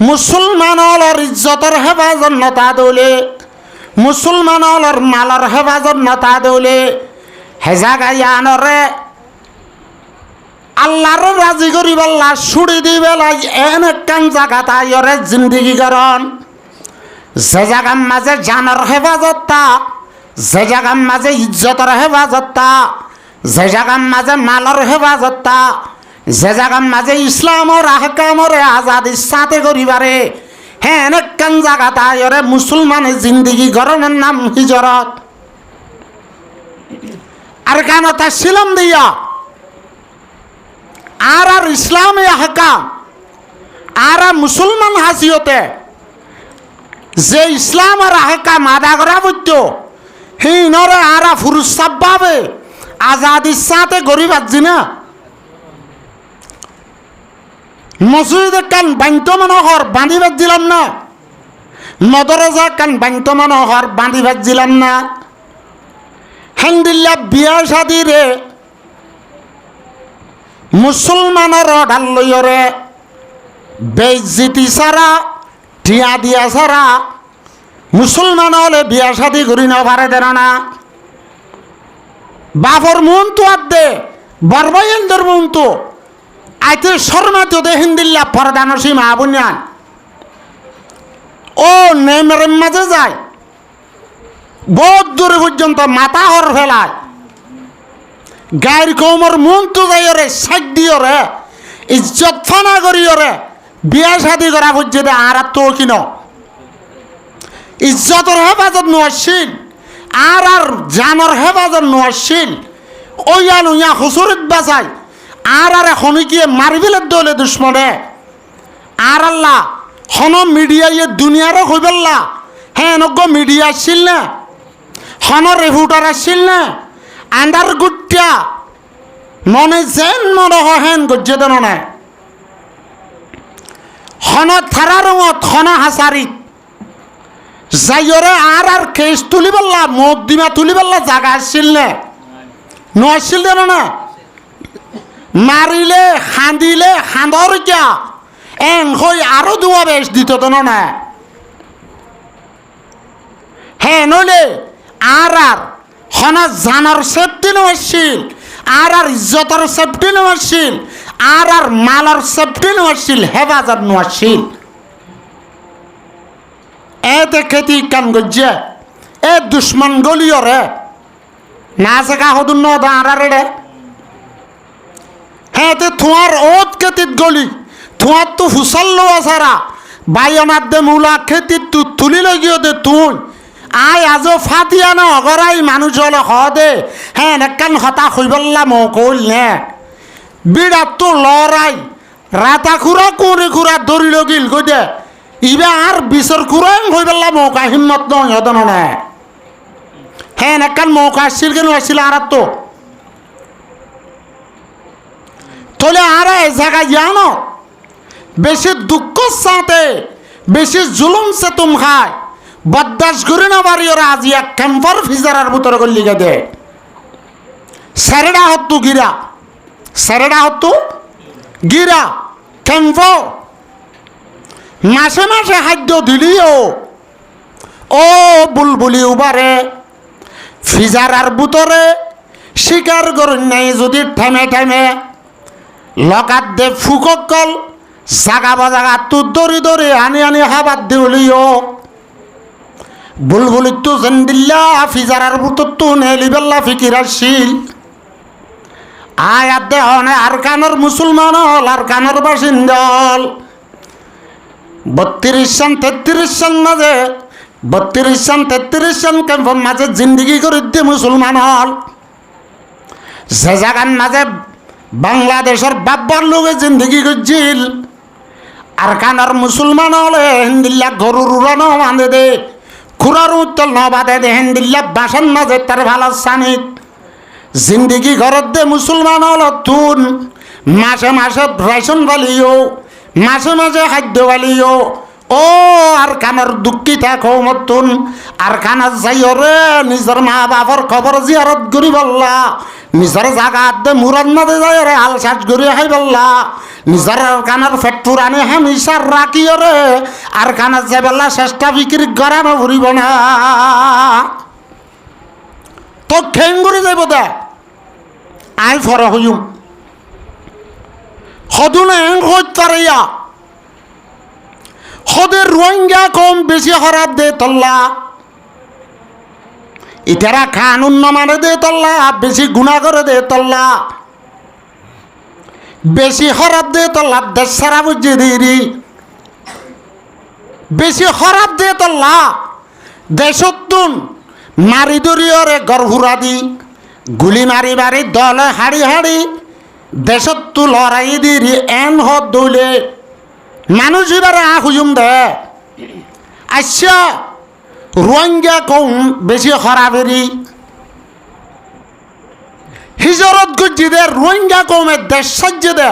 মুসলমান হলর ইজ্জতর হেফাজত নতা দৌলে মুসলমান হলর মালর হেফাজত নতা দৌলে হেজাগা ইয়ানরে আল্লাহর রাজি করি বল্লা ছুড়ি দি বেলাই এন একখান জায়গা তাইরে জিন্দিগি করন যে জায়গার মাঝে জানার হেফাজত তা যে জায়গার মাঝে ইজ্জতর হেফাজত তা যে জায়গার মাঝে মালর হেফাজতটা যে জায়গার মাঝে ইসলামর আহকামরে আজাদ ইচ্ছাতে করিবারে হ্যাঁ অনেকখান জায়গা তাইরে মুসলমানের জিন্দিগি গরমের নাম হিজরত আর কেন তা ছিলাম দিয়া আর ইসলামে আহকাম আর মুসলমান হাসিয়তে যে ইসলামের আহকাম আদা করা বৈদ্য হি নরে আর ফুরুসাবভাবে আজাদ ইচ্ছাতে গরিব আছি না মসজিদে কান বান্ত মনোহর বাঁধি বাজছিলাম না মদরজা কান বান্ত মনোহর বাঁধি বাজছিলাম না হেন্দিল্লা বিয়া শাদিরে মুসলমানের অর্ডার লইরে বেইজ্জতি ছাড়া ঠিয়া দিয়া ছাড়া মুসলমান হলে বিয়া শাদি করি না পারে দেন না বাপর মন তো আর দে বরবাইন্দ্র মন তো আইতে শর্মা তো দে হিন্দিল্লা পরদানসী মা বুনিয়ান ও নেমের মাঝে যায় বহুত দূরে পর্যন্ত মাথা হর ফেলায় গায়ের কৌমর মন তো যাইরে সাইড দিয়রে ইজ্জত ফানা করিয়রে বিয়া শাদি করা পর্যন্ত আর তো কিন ইজ্জতর হেফাজত নোয়াশিল আর জানর হেফাজত নোয়াশিল ওইয়া নুইয়া হুসুরিত বাঁচাই আর এখন গিয়ে মারি ফেলে দলে দুশ্মনে আর আল্লাহ হন মিডিয়া ইয়ে দুনিয়ারও হইবেল্লা হ্যাঁ নজ্ঞ মিডিয়া আসছিল না হন রিপোর্টার আসছিল না আন্ডার গুটিয়া মনে যেন মনে হেন গজ্জে দেন না হন থারা রঙত হন হাসারিত যাইরে আর কেস তুলি পারলা মকদিমা তুলি পারলা জায়গা আসছিল না নআসছিল দেন না মারিলে খান্দিলে খান্দর গিয়া এন হই আরো দুয়া বেশ দিত দেন না হ্যাঁ নইলে আর হনা জানার সেফটি নআসছিল আর ইজ্জতর সেফটি নআসছিল আর মালার সেফটি নআসছিল হেফাজত নআসছিল এতে খেতি কান গজ্জে এ দুশ্মন গলিও রে না সেকা হদুন ন দাঁড়ারে রে হ্যাঁ তে তোমার ওত খেতিত গলি তোমার তো ফুসাল্লো আসারা বাইনার দে মূলা খেতিত তু তুলি লগিও দে তুই আয় আজও ফাতিয়া না অগরাই মানুষ হলে হ দে হ্যাঁ একান হতা হইবল্লা মকল নে বিরাট তো লড়াই রাতা খুরা কোরে খুরা দড়ি লগিল গই দে ইবা আর বিচর কুরাং হয়ে পেলা মৌকা হিম্মত নয় হতন না হ্যাঁ একান মৌকা আসছিল কেন আসছিল আর তো তোলে আর এ জায়গায় জানো বেশি দুঃখ সাথে বেশি জুলুম সে তুম খায় বদাস করে না পারি ওরা আজি এক ক্যাম্পার ফিজারার ভিতরে করলি দে স্যারেডা হতো গিরা স্যারেডা হতো গিরা ক্যাম্প মাসে মাসে খাদ্য দিলিও ও বুলবুলি উবারে ফিজারার বুতরে শিকার করুন নাই যদি থেমে থেমে লকাত দে ফুককল জাগা বাজাগা তুর দরি দরি আনি আনি হাবাত দিলিও বুলবুলি তো জেন্দিল্লা ফিজারার বুতর তো নেলিবেল্লা ফিকির আসছিল আয়াত দে হনে আর কানর মুসলমান হল আর কানর বাসিন্দল 32 সন 33 সন মাঝে 32 সন 33 সন ক্যাম্পের মাঝে জিন্দগি করে দিয়ে মুসলমান হল যে জায়গার মাঝে বাংলাদেশের বাব্বার লোকে জিন্দগি করছিল আর কানার মুসলমান হলে হিন্দিল্লা গরুর উড়ানো বাঁধে দে খুরার উত্তল ন বাঁধে দে হিন্দিল্লা বাসান মাঝে তার ভালো সানিত জিন্দগি ঘরত দে মুসলমান হল তুন মাসে মাসে রেশন বালিও মাঝে মাঝে খাদ্য বালিও ও আর কানার দুঃখী থাকো মতুন আর কানার যাইও রে নিজের মা বাবার খবর জিয়ারত করি বললা নিজের জায়গাত দে মুরাদ মাঝে যাই রে হাল সাজ করি হাই বললা নিজের কানার ফেট পুরানি হামিসার রাখিও রে আর কানার যাই বললা চেষ্টা বিক্রি করানো ঘুরিব না তো খেঙ্গুরি যাইব দে আই ফর হইম সদুনে হইত পারিয়া সদের রোহিঙ্গা কম বেশি হরাব দে তল্লা ইতারা কানুন না মানে দে তল্লা বেশি গুণা করে দে তল্লা বেশি হরাব দে তল্লা দেশ সারা বুঝে দিরি বেশি হরাব দে তল্লা দেশতুন মারি দরিয়রে গড়হুরা দি গুলি মারি মারি দলে হাড়ি হাড়ি দেশত তো লড়াই দিরি এন হত দৌলে মানুষ এবারে আহুজুম দে আচ্ছা রোহিঙ্গা কম বেশি খরাবেরি হিজরত গুজি দে রোহিঙ্গা কমে দেশ সাজ্য দে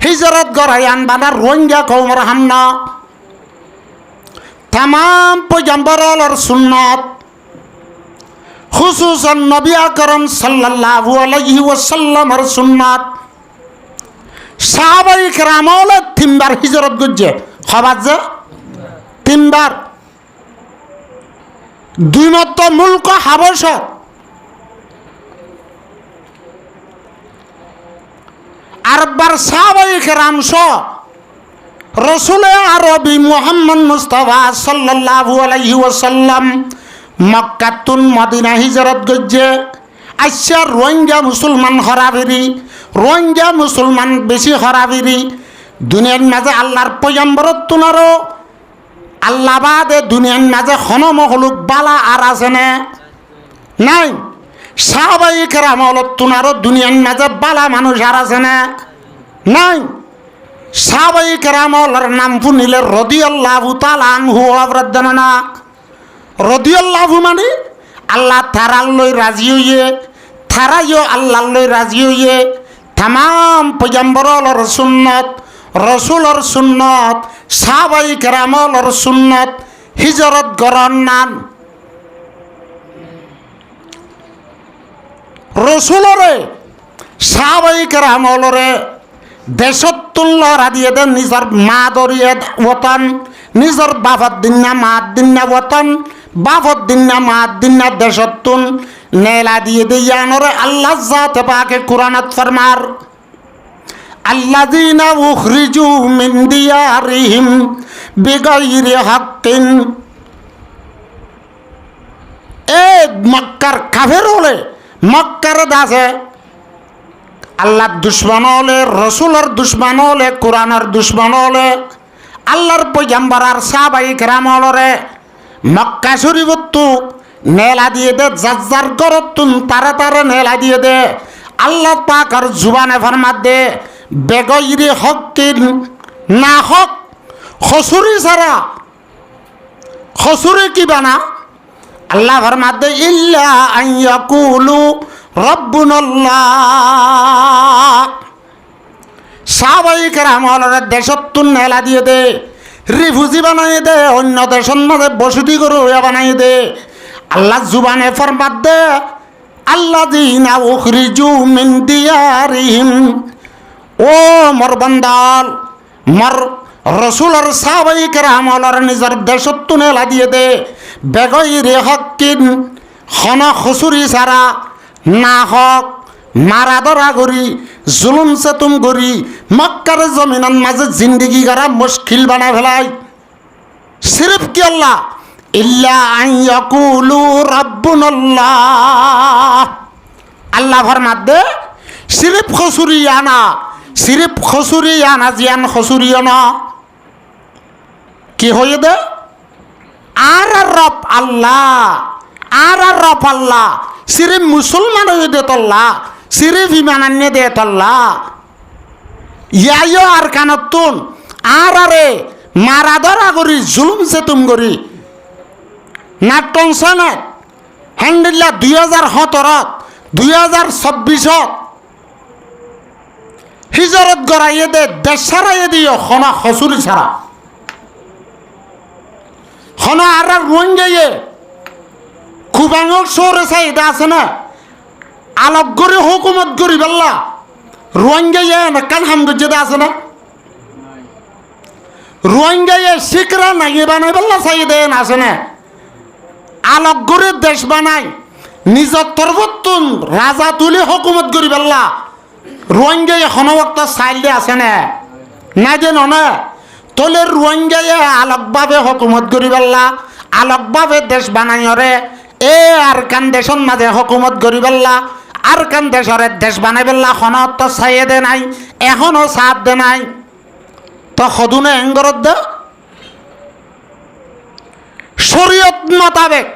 হিজরত গড়াই আনবানা রোহিঙ্গা কমর হামনা তাম পয়গম্বরর সুন্নত খুসুসান নবী আকরাম সাল্লাল্লাহু আলাইহি ওয়াসাল্লামের সুন্নাত সাহাবাই কেরামল তিনবার হিজরত করছে খবর যে তিনবার দুই মত মুলক হাবশ আরবার সাহাবাই কেরাম রসুল আরবি মুহাম্মদ মুস্তাফা সাল্লাল্লাহু আলাইহি ওয়াসাল্লাম মক্কাতুন মদিনা হিজরত গজ্জে আইসা রোহিঙ্গা মুসলমান হরাবিরি, রোহিঙ্গা মুসলমান বেশি হরাবিরি। দুনিয়ার মাঝে আল্লাহর পয়গম্বরত তুনারও আল্লাহ বাদে দুনিয়ার মাঝে হনমহলুক বালা আর আছে না? নাই। সাহাবায়ে কেরামত তুনারও দুনিয়ার মাঝে বালা মানুষ আর আছে না? নাই। সাহাবায়ে কেরামতের নাম শুনিলে রাদিয়াল্লাহু তাআলা আনহু আবরাদানা। রাদিয়াল্লাহু মানে আল্লাহ তারার লই রাজি হইয়ে, তারাইও আল্লাহর লই রাজি হইয়ে তামাম পয়গম্বরর সুন্নত, রসুলর সুন্নত, সাহাবায়ে কেরামতের সুন্নত হিজরত গরন নাম রসুলরে সাহাবায়ে কেরামতরে দেশত তুল্লরা দিয়ে দেন নিজের মা দরিয়ে ওতন, নিজের বাপত দিন না মাত দিন না ওতন, বাপত দিন না মাত দিন না দেশত তুন নেলা দিয়ে দিয়ানরে আল্লাহ জাতে পাকে কুরআনত ফরমার আল্লাযীনা উখরিজু মিন দিয়ারিহিম বিগাইরি হাক্কিন। এ মক্কার কাফের হলে মক্কার দাসে আল্লাহর দুশ্মন হলে, রসুলের দুশ্মন হলে, কোরআনের দুশ্মন হলে, আল্লাহর পয়গম্বর আর সাহাবায়ে কেরামতরে মক্কা শরীফতো নেলা দিয়ে দে, যার গরতুন তারে তারে নেলা দিয়ে দে। আল্লাহ পাক আর জুবানে ফরমাত দে বেগইরি হকিন, না হক খসুরি ছাড়া। খসুরি কি বানা? আল্লাহ ফরমাত দে ইল্লা আন ইয়াকুলু রব্বুনাল্লাহ। সাহাবায়ে কেরামতরে দেশতুন নেলা দিয়ে দে, রিফিউজি বানাই দে, অন্য দেশের মধ্যে বসতি করে বানাই দে। আল্লাহ জুবানে ফরমাত দে আল্লাযীনা উখরিজু মিন দিয়ারিহিম। ও মোর বান্দাল, মোর রসুল আর সাহাবায়ে কেরামতর নিজের দেশত নেলা দিয়ে দে বেগইরি হকিন, হন খসুরি ছাড়া, না হক মারা ধরা করি, জুলুম সেতুম করি মক্কার জমিনের মাঝে জিন্দিগি করা মুশকিল বানা ফেলাই। সিরিফ কি আল্লাহ ইল্লা আন ইয়াকুলু রাব্বুনাল্লাহ। আল্লাহ ফরমাত দে সিরিফ খসুরি আনা, সিরিফ খসুরি আনা জিয়ান খসুরি না কি হয়ে দে আর রব আল্লাহ, আর রব আল্লাহ। সিরিফ মুসলমান হয়ে দে তল্লা, সিরিফ ইমান আনিয়ে দে তল্লা। ইয়াইও আর কানতুন আর আরে মারা ধরা করি, জুলুম সেতুম করি না টেনশনত হ্যান্ডিল্লা 2017 2024 হিজরত গড়াইয়ে দে, দেশ ছাড়াইয়ে দিও খনা খসুরি ছাড়া। খনা আর রোহিঙ্গাইয়ে কুবাঙর শহরে চাহিদা আছে না, আলোক গড়ি হুকুমত গড়ি বেল্লা রোহিঙ্গাইয়ে কান হামগজ্জেদা আছে না, রোহিঙ্গাইয়ে শিকরা নাগি বানাই বেল্লা চাহিদা আছে না। আলোক গড়ি দেশ বানাই নিজের তরবতুন রাজা তুলি হুকুমত গড়ি বেল্লা রোহিঙ্গাইয়ে খনবক্ত চাইলে আছে না, না যেন না তোলে রোহিঙ্গাইয়ে আলোকভাবে হুকুমত গড়ি বেল্লা, আলোকভাবে দেশ বানাইরে এ আর কান দেশন মাঝে হুকুমত গড়ি বেল্লা, আর কান দেশরে দেশ বানাই বেল্লা খনত তো চাইয়ে দে নাই, এখনো সাথ দে নাই। তো সদুনে এঙ্গরত দে শরীয়ত মোতাবেক,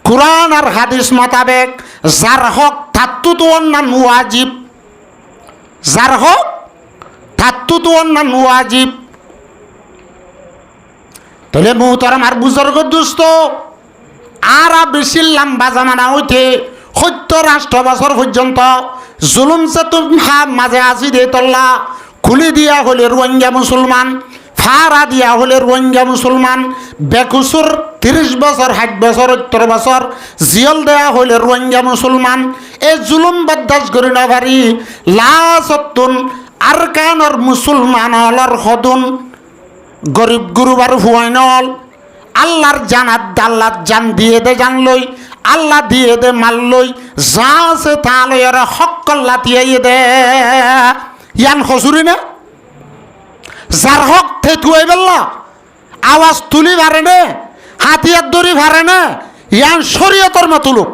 কুরআন আর হাদিস মোতাবেক যার হক তাত্তু তো অন্যান ওয়াজিব, যার হক তাত্তু তো অন্যান ওয়াজিব। তাহলে মুহতারাম আর বুজুর্গ দোস্ত আর বেশি লম্বা জামানা হইতে 70 রাষ্ট্র বছর পর্যন্ত জুলুম সে তুমি মাঝে আসি দে তল্লা খুলি দিয়া হলে রোহিঙ্গা মুসলমান, ফারা দিয়া হলে রোহিঙ্গা মুসলমান, বেকুসুর 30 বছর 60 বছর 70 বছর জিয়ল দেয়া হলে রোহিঙ্গা মুসলমান। এই জুলুম বরদাস্ত করি না পারি লাসতুন আর কানর মুসলমান হলর হদুন গরিব গুরুবার হুয়াইনল আল্লাহর জানাত আল্লাহ জান দিয়ে দে জান লই, আল্লাহ দিয়ে দে মাল লই, যা আছে তা লই আর হক কল্লা দিয়ে দে ইয়ান খসুরি না। যার হক থেতুয়াই বেল্লা আওয়াজ তুলি ভারে নে, হাতিয়ার দড়ি ভারে নে, ইয়ান শরীয়তের মতলুব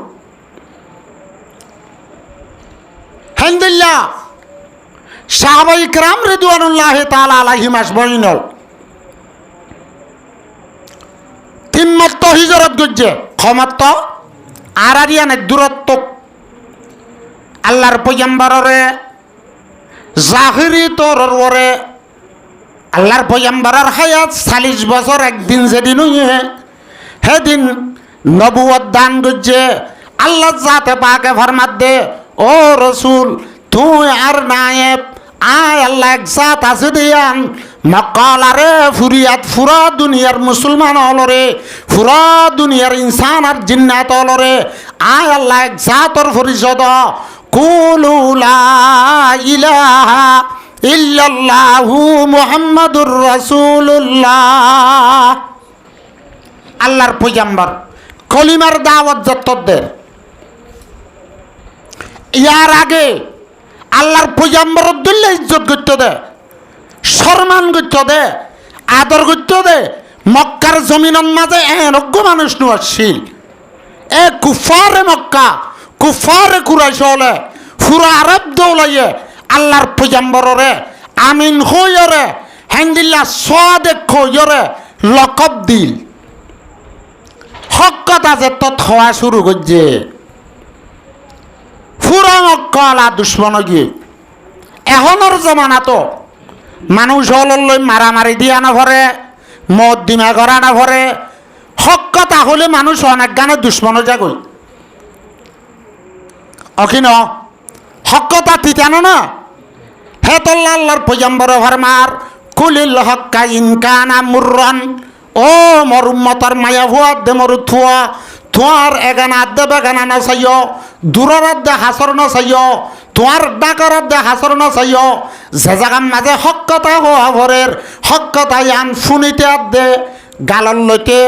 হামদুলিল্লাহ সাহাবাই کرام রিদওয়ানুল্লাহ তাআলা আলাইহিম আজমাইন তিনমত হিজরত গজ্জে ক্ষমত আরারিয়ানের দূরত্ব আল্লাহর পয়গম্বররে জাহিরি তোররে আল্লাহর পয়গম্বরের হায়াত 40 বছর একদিন যেদিন হইয়ে সেদিন নবুয়ত দান গজ্জে আল্লাহ জাতে পাকে ফরমাত দে ও রসুল তুই আর নায়েব আয় আল্লাহ এক জাত আছে দিয়ান মক্কালারে ফুরিয়াত ফুরা দুনিয়ার মুসলমান হলরে ফুরা দুনিয়ার ইনসান আর জিন্নাত হলরে আয় আল্লাহ এক জাতর পরিষদ কুলু লা ইলাহা ইল্লাল্লাহু মুহাম্মাদুর রাসূলুল্লাহ আল্লাহর পয়গম্বর কলিমার দাওয়াত যতদের ইয়ার আগে আল্লাহর পয়গম্বর দিল্লে ইজ্জত করতে দে সম্মান করতে দে আদর করতে দে মক্কার জমিনের মাঝে এনজ্ঞ মানুষ আসছিল এ কুফারে মক্কা কুফারে কুরাইশ হলে ফুরা আরব দৌলাইয়ে আল্লাহর পয়গম্বররে আমিন হইরে হেন্দিল্লা সাদেক হইরে লকব দিল হক কথা যে তো খাওয়া শুরু করছে ফুরা মক্কা আলা দুশ্মন গিয়ে এখনের জমানা তো মানুষ হললৈ মারামারি দিয়া না ভরে মদ দিমা করা না ভরে হক কথা হলে মানুষ অনেক গানে দুশ্মন যাগই অখিন হক কথা তিতানো না হে তোল্লা আল্লাহর পয়গম্বর ফরমার কুলিল হক্কা ইনকানা মুররান ও মোর উম্মতর মায়া ভুয়া দে মোর থুয়া তোমার এগানা দে বেগানা না চাইও দূরের দে হাসর না চাইও তোমার ডাকর দে হাসর না চাইও যে জায়গার মাঝে হক কথা হওয়া ভরের হক কথা ইয়ান শুনিতে দে গালর লইতে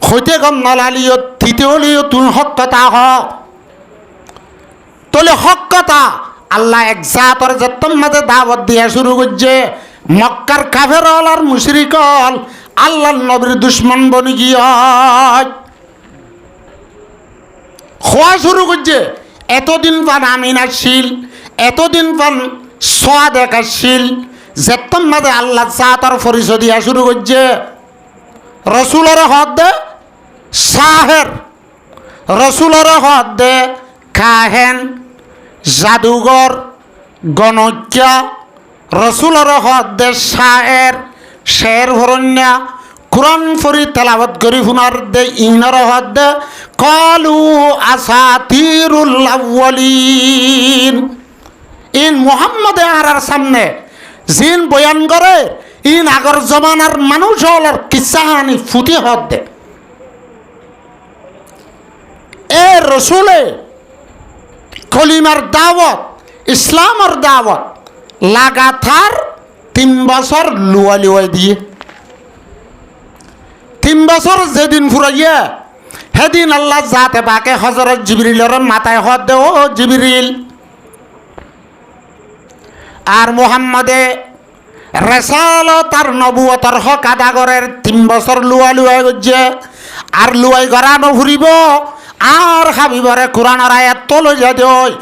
হইতে গম নলালিও থিতে হলিও তুমি হক কথা হ তোলে হক কথা আল্লাহ এক জাতর যত্তম মাঝে দাওয়াত দিয়া শুরু করছে মক্কার কাফের আর মুশরিক আল্লাহর নবীর দুশ্মন বনি গিয়া খোয়া শুরু করছে এতদিন পান আমিন আসছিল এতদিন পান সাদেক আসছিল যত্তম মাঝে আল্লাহ জাতর পরিচয় দিয়া শুরু করছে রসুলের হদ দে সাহের রসুলের হদ দে কাহেন জাদুঘর গণজ্ঞ রসুলের হদ্দে শায়ের শের ভরণ্যা কোরআন ফরি তেলাওয়াত করি শুনার দে ইনর হদ্দে কলু আসাতিরুল আউয়ালিন ইন মুহাম্মদে আরার সামনে জিন বয়ান করে ইন আগর জমানার মানুষ হলার কিসাহানি ফুটি হদ্দে এ রসুলে কলিমার দাওয়াত ইসলামের দাওয়াত লাগাতার 3 বছর লুয়াই দিয়ে 3 বছর যেদিন ফুরাইয়া সেদিন আল্লাহ জাতে বাকে হযরত জিবরিলের মাথায় হদ দে ও জিবরিল আর মুহাম্মদে রেসালত আর নবুয়তর হক আদা করের 3 বছর লুয়াই গজ্জে আর লুয়াই গড়ানো ফুরিব আর হাবিবরে কোরআনের আয়াত তোলে যাতে ওই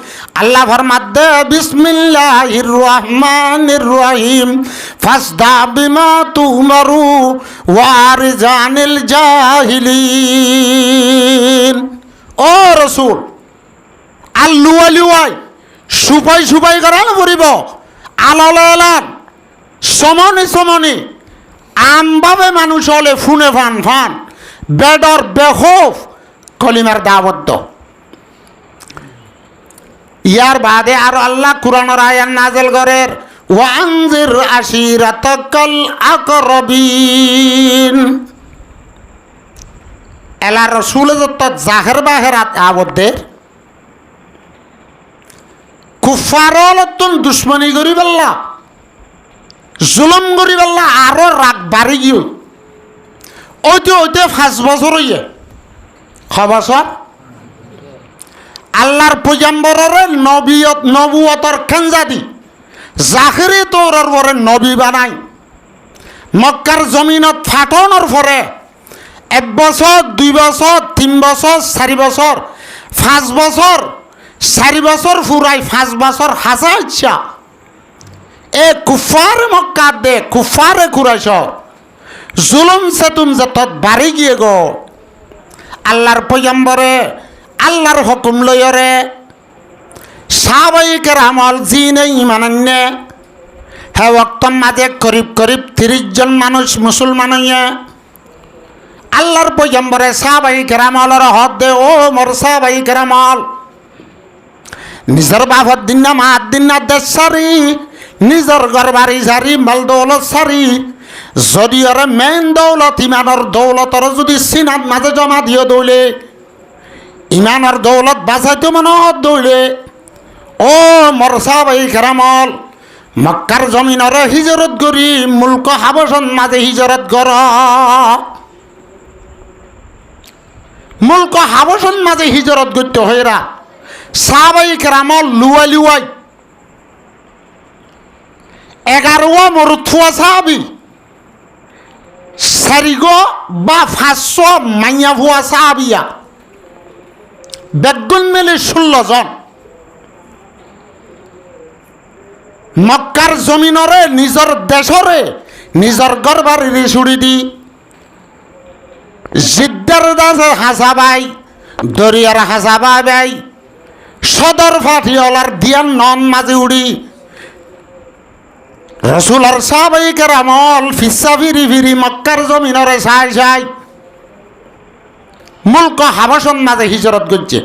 আল্লাহ ফরমাত দে বিসমিল্লাহির রহমানির রহিম ফাসদা বিমা তুমারু ওয়ারজানিল জাহিলিন ও রাসূল আল্লুয়ালিওয়াই সুপাই করানো পড়িব আলালান সমনি আমভাবে মানুষ হলে ফুনে ফান বেডর বেখৌফ কলিমার দাওয়াত ইয়ার বাদে আর আল্লাহ কুরআনের আয়াত নাযিল করেন ওয়ানজির আশিরাতাকাল আকরাবিন এলা রাসূল যত জাহের বাহেরাত আবদের কুফারলতন দুশমনী করি বললা জুলুম করি বললা আরো রাগ বাড়ি গিয়ে ওইতে 5 বছর হইয়ে খবর আল্লাহর পয়গম্বরের নবুয়তর খেনজাদি জাহিরি তোরর পরে নবী বানাই মক্কার জমিনত ফাটনের পরে 1 বছর 2 বছর 3 বছর 4 বছর 5 বছর 4 বছর ফুরাই 5 বছর হাসা ইচ্ছা এ কুফার মক্কা দে কুফারে কুরাইশ জুলুম সেতুম যত বাড়ি গিয়ে গো আল্লাহর পয়গম্বরে আল্লাহর হুকুম লয়রে সাহাবায়ে কেরামল জিনে ইমানান্নে হে ওয়াক্তন মাঝে করিব 30 জন মানুষ মুসলমান হইয়া আল্লাহর পয়গম্বরে সাহাবায়ে কেরামলের হদ দে ও মোর সাহাবায়ে কেরামল নিজের বাপর দিন না মার দিন না দেশ সারি নিজের ঘর বাড়ি সারি মাল দৌলত সারি যদি ওর মেন দৌলত ইমানের দৌলতর যদি সিনাত মাঝে জমা দিয়ে দৌলে ইমানের দৌলত বাঁচাইতে মনে দৌলে ও মোর সাহাবায়ে কেরামল মক্কার জমিনরে হিজরত করি মুলক হাবশন মাঝে হিজরত কর মুলক হাবশন মাঝে হিজরত করতে হইরা সাহাবায়ে কেরামল লুয়াই লুয়াই 11 মরুথুয়া সাহাবি 4 বা 500 মাইয়া ভুয়া সাহাবিয়া বেগুন মেলে 16 জন মক্কার জমিনরে নিজের দেশরে নিজের গরবারি ছুড়ি দি জিদ্দার দাসে হাসাবাই দরিয়ার হাসাবাই সদর ফাটিওয়ালার দিয়ান নন মাঝে উড়ি রসুলার সাহাবায়ে কেরামল ফিসা ফিরি ফিরি মক্কার জমিনরে সাই সাই মুলক হাবশন মাঝে হিজরত করছে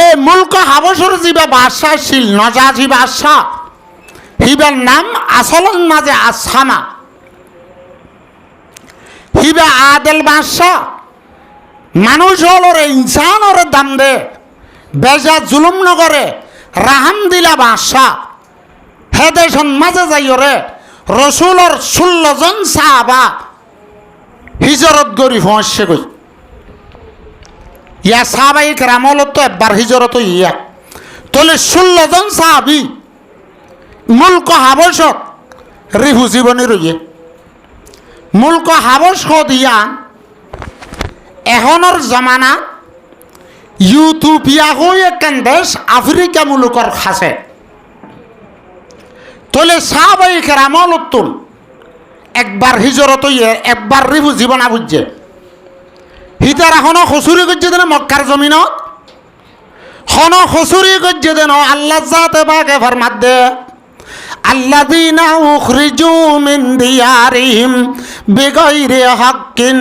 এ মুলক হাবশর যিবা বাদশাহ ছিল নজাজি বাদশাহ হিবার নাম আসলন মাঝে আসামা হিবা আদেল বাদশাহ মানুষ হলরে ইনসানরে দাম দে বেজা জুলুম নগরে রাহাম দিলা বাদশাহ হেদেশন মাঝে যাইরে রসুলর 16 জন সাহাবা হিজরত করি পৌঁছে গই ইয়া সাহাবায়ে কেরামল তো একবার হিজরত ইয়া তলে 16 জন সাহাবি মুলক হাবশত রিহু জীবনে রইয়ে মুলক হাবশ দিয়া এখনের জমানা ইউথোপিয়া হয়ে একখান দেশ আফ্রিকা মুলুকর খাসে তলে সাহাবায়ে কেরামল তুল একবার হিজরত ইয়ে একবার রিহু জীবন আবুজে হিতার এখনো খসুরি করছে দেন মক্কার জমিনত হন খসুরি করছে দেন আল্লাহ জাতে বাগে ফরমাত দে আল্লাযীনা উখরিজু মিন দিয়ারিহিম বিগাইরি হাক্কিন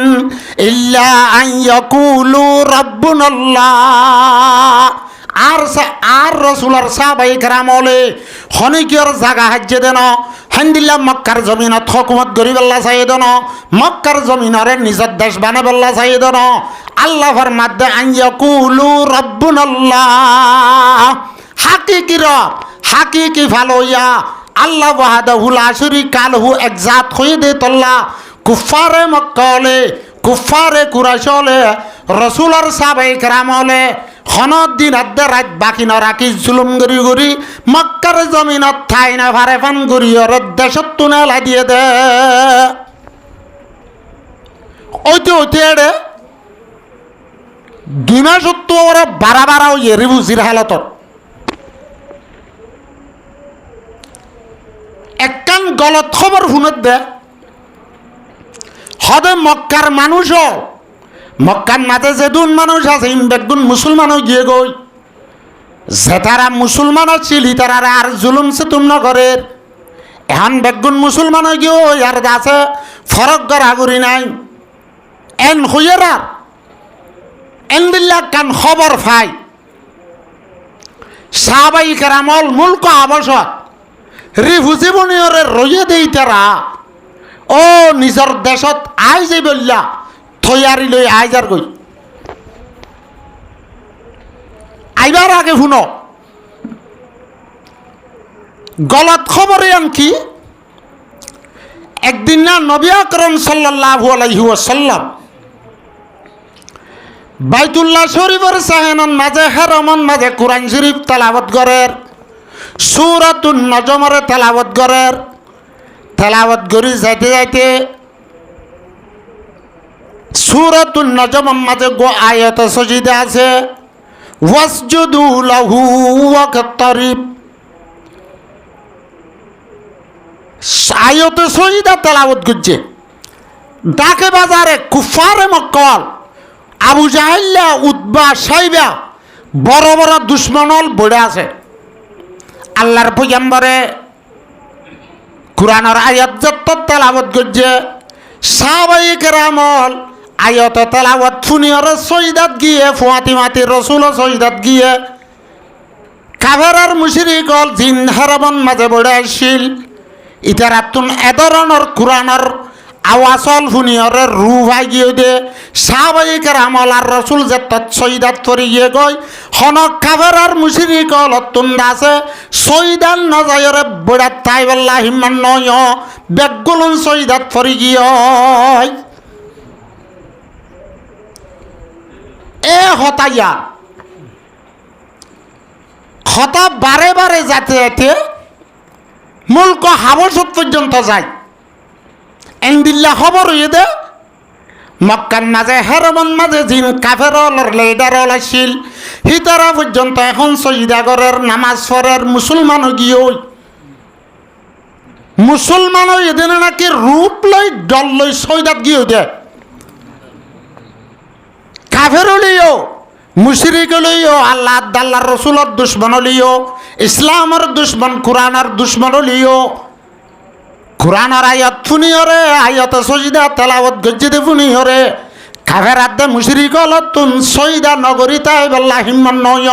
ইল্লা আন ইয়াকুলু রাব্বুনাল্লাহ আর রসুলার সাহাবায়ে কেরামলে খনিকিয়র জাগা হাজ্যে দেন হান্দিল্লা মক্কার জমিনত হকুমত গরিবেল্লা চাই দেন মক্কার জমিনরে নিজের দেশ বানাবেল্লা চাই দেন আল্লাহ ফরমাত দে আন ইয়াকুলু রাব্বুনাল্লাহ হাকিকি রব হাকিকি ভালোইয়া আল্লাহ ওয়াহদাহু লা শারীকা লাহু একজাত হয়ে দে তল্লা কুফারে মক্কালে কুফারে কুরাইশলে রসুলার সাহাবায়ে কেরামলে হনত দিন আদ্দে রাত বাকি ন রাখি জুলুম গরি গরি মক্কার জমিনত ঠাই না ভারে ফান গরি ওর দেশত তুনে লাই দিয়ে দে ওইতে ওইতে এড়ে 2 মাস তো ওরা বারা ওই রিবুজির হালতত একখান গলত খবর শুনত দে হদে মক্কার মানুষও মক্কার মাঝে যেদুন মানুষ আছে বেগুন মুসলমান গিয়ে গই যে তারা মুসলমান ছিল তারা আর জুলুম সে তুম নগরের এখন বেগুন মুসলমান গিয়ে আর আছে ফরক গড়াগড়ি নাই এন হইয়েরা এন দিল্লা কান খবর ফাই সাহাবায়ে কেরামল মুলক হাবশত রিফুজি বনিয়রে রইয়ে দেই তারা ও নিজের দেশত আই যে বললা থয়ারি লই আইজার গই আইবার আগে শুনো গলত খবরে আনকি একদিন না নবী আকরাম সাল্লাল্লাহু আলাইহি ওয়াসাল্লাম বাইতুল্লাহ শরীফের সাহেনন মাঝে হারামন মাঝে কোরআন শরীফ তেলাওয়াত করের সূরাতুন নজমের তেলাওয়াত করের তেলাওয়াত করি যাইতে যাইতে সূরাতুন নজমের মাঝে গো আয়াতে সজিদা আছে ওয়াসজুদু লাহু ওয়াকতারিব। আয়াতে সজিদা তেলাওয়াত করছে। ডাকে বাজারে কুফারে মক্কল আবু জাহেল্লা উতবা সাইবা বড় বড় দুশ্মনল বড়ে আছে। আল্লাহর পয়গম্বরে কুরআনের আয়াত যত তেলাওয়াত করছে সাহাবায়ে কেরামল আয়াত তেলাওয়াত শুনিয়রে সজদাত গিয়ে ফাতিমাতি রাসূল সজদাত গিয়ে কাফের মুশরিকল জিন হারামন মাঝে বড়ে আসিল। ইতারাতুন এধরনের কুরআনের আওয়াজল শুনিয়রে রু ভাই গিয়ে দে সাহাবায়ে কেরামল আর রাসূল যত সজদাত করে গিয়ে গয় হনক কাফের মুশরিকল তুন্দা আছে সজদান নজায়রে বড়া তাইবাল্লাহ হিমান নয় বেগুলন সজদাত করে গিয়ে এ হতাইয়া হতা বারে বারে যাতে যেতে মুলক হাবশত পর্যন্ত যায়। এন্দিল্লা খবর হয়ে দে মক্কার মাঝে হেরমন মাঝে জিন কাফের লেডার আসিল হিতারা পর্যন্ত এখন সজিদাগরের নামাজ পড়ের মুসলমান গিয়ে মুসলমান এদিন নাকি রূপ লই দল লই সৈদাত গিয়ে দে কাফের লিও মুশরিক লিও আল্লাহ আল্লাহর রাসূলের দুশমন লিও ইসলামের দুশমন কুরআনের দুশমন লিও কুরআনের আয়াত শুনিয়রে আয়াত সজিদা তেলাওয়াত গজ্জিতে শুনিয়রে কাফের আদে মুশরিক লতুন সইদা নগরী তাই বল্লাহ হিম্মন নয়।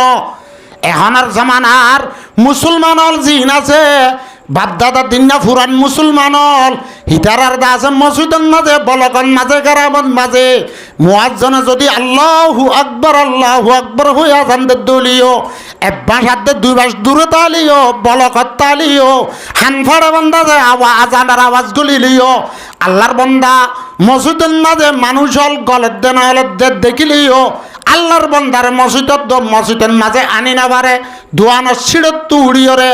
এখনের জামানার মুসলমানল জিন আছে বাপদাদা দিনা ফুরান মুসলমানল হিতারার দা আছে মসজিদের মাঝে বলকন মাঝে গ্রামের মাঝে মুয়াজ্জিনে যদি আল্লাহু আকবার হইয়া জানতে দলিও একবাস হাতে দুই বাস দূরে তালিও বলকত তালিও হানফাড়া বন্দা যে আজানের আওয়াজ গুলিলিও আল্লাহর বন্দা মসজিদের মাঝে মানুষ হল গলের দেন হলের দেখিলিও আল্লাহর বন্দারে মসজিদের মাঝে আনি না পারে দোয়ানোর ছিড়ত তু উড়িয়রে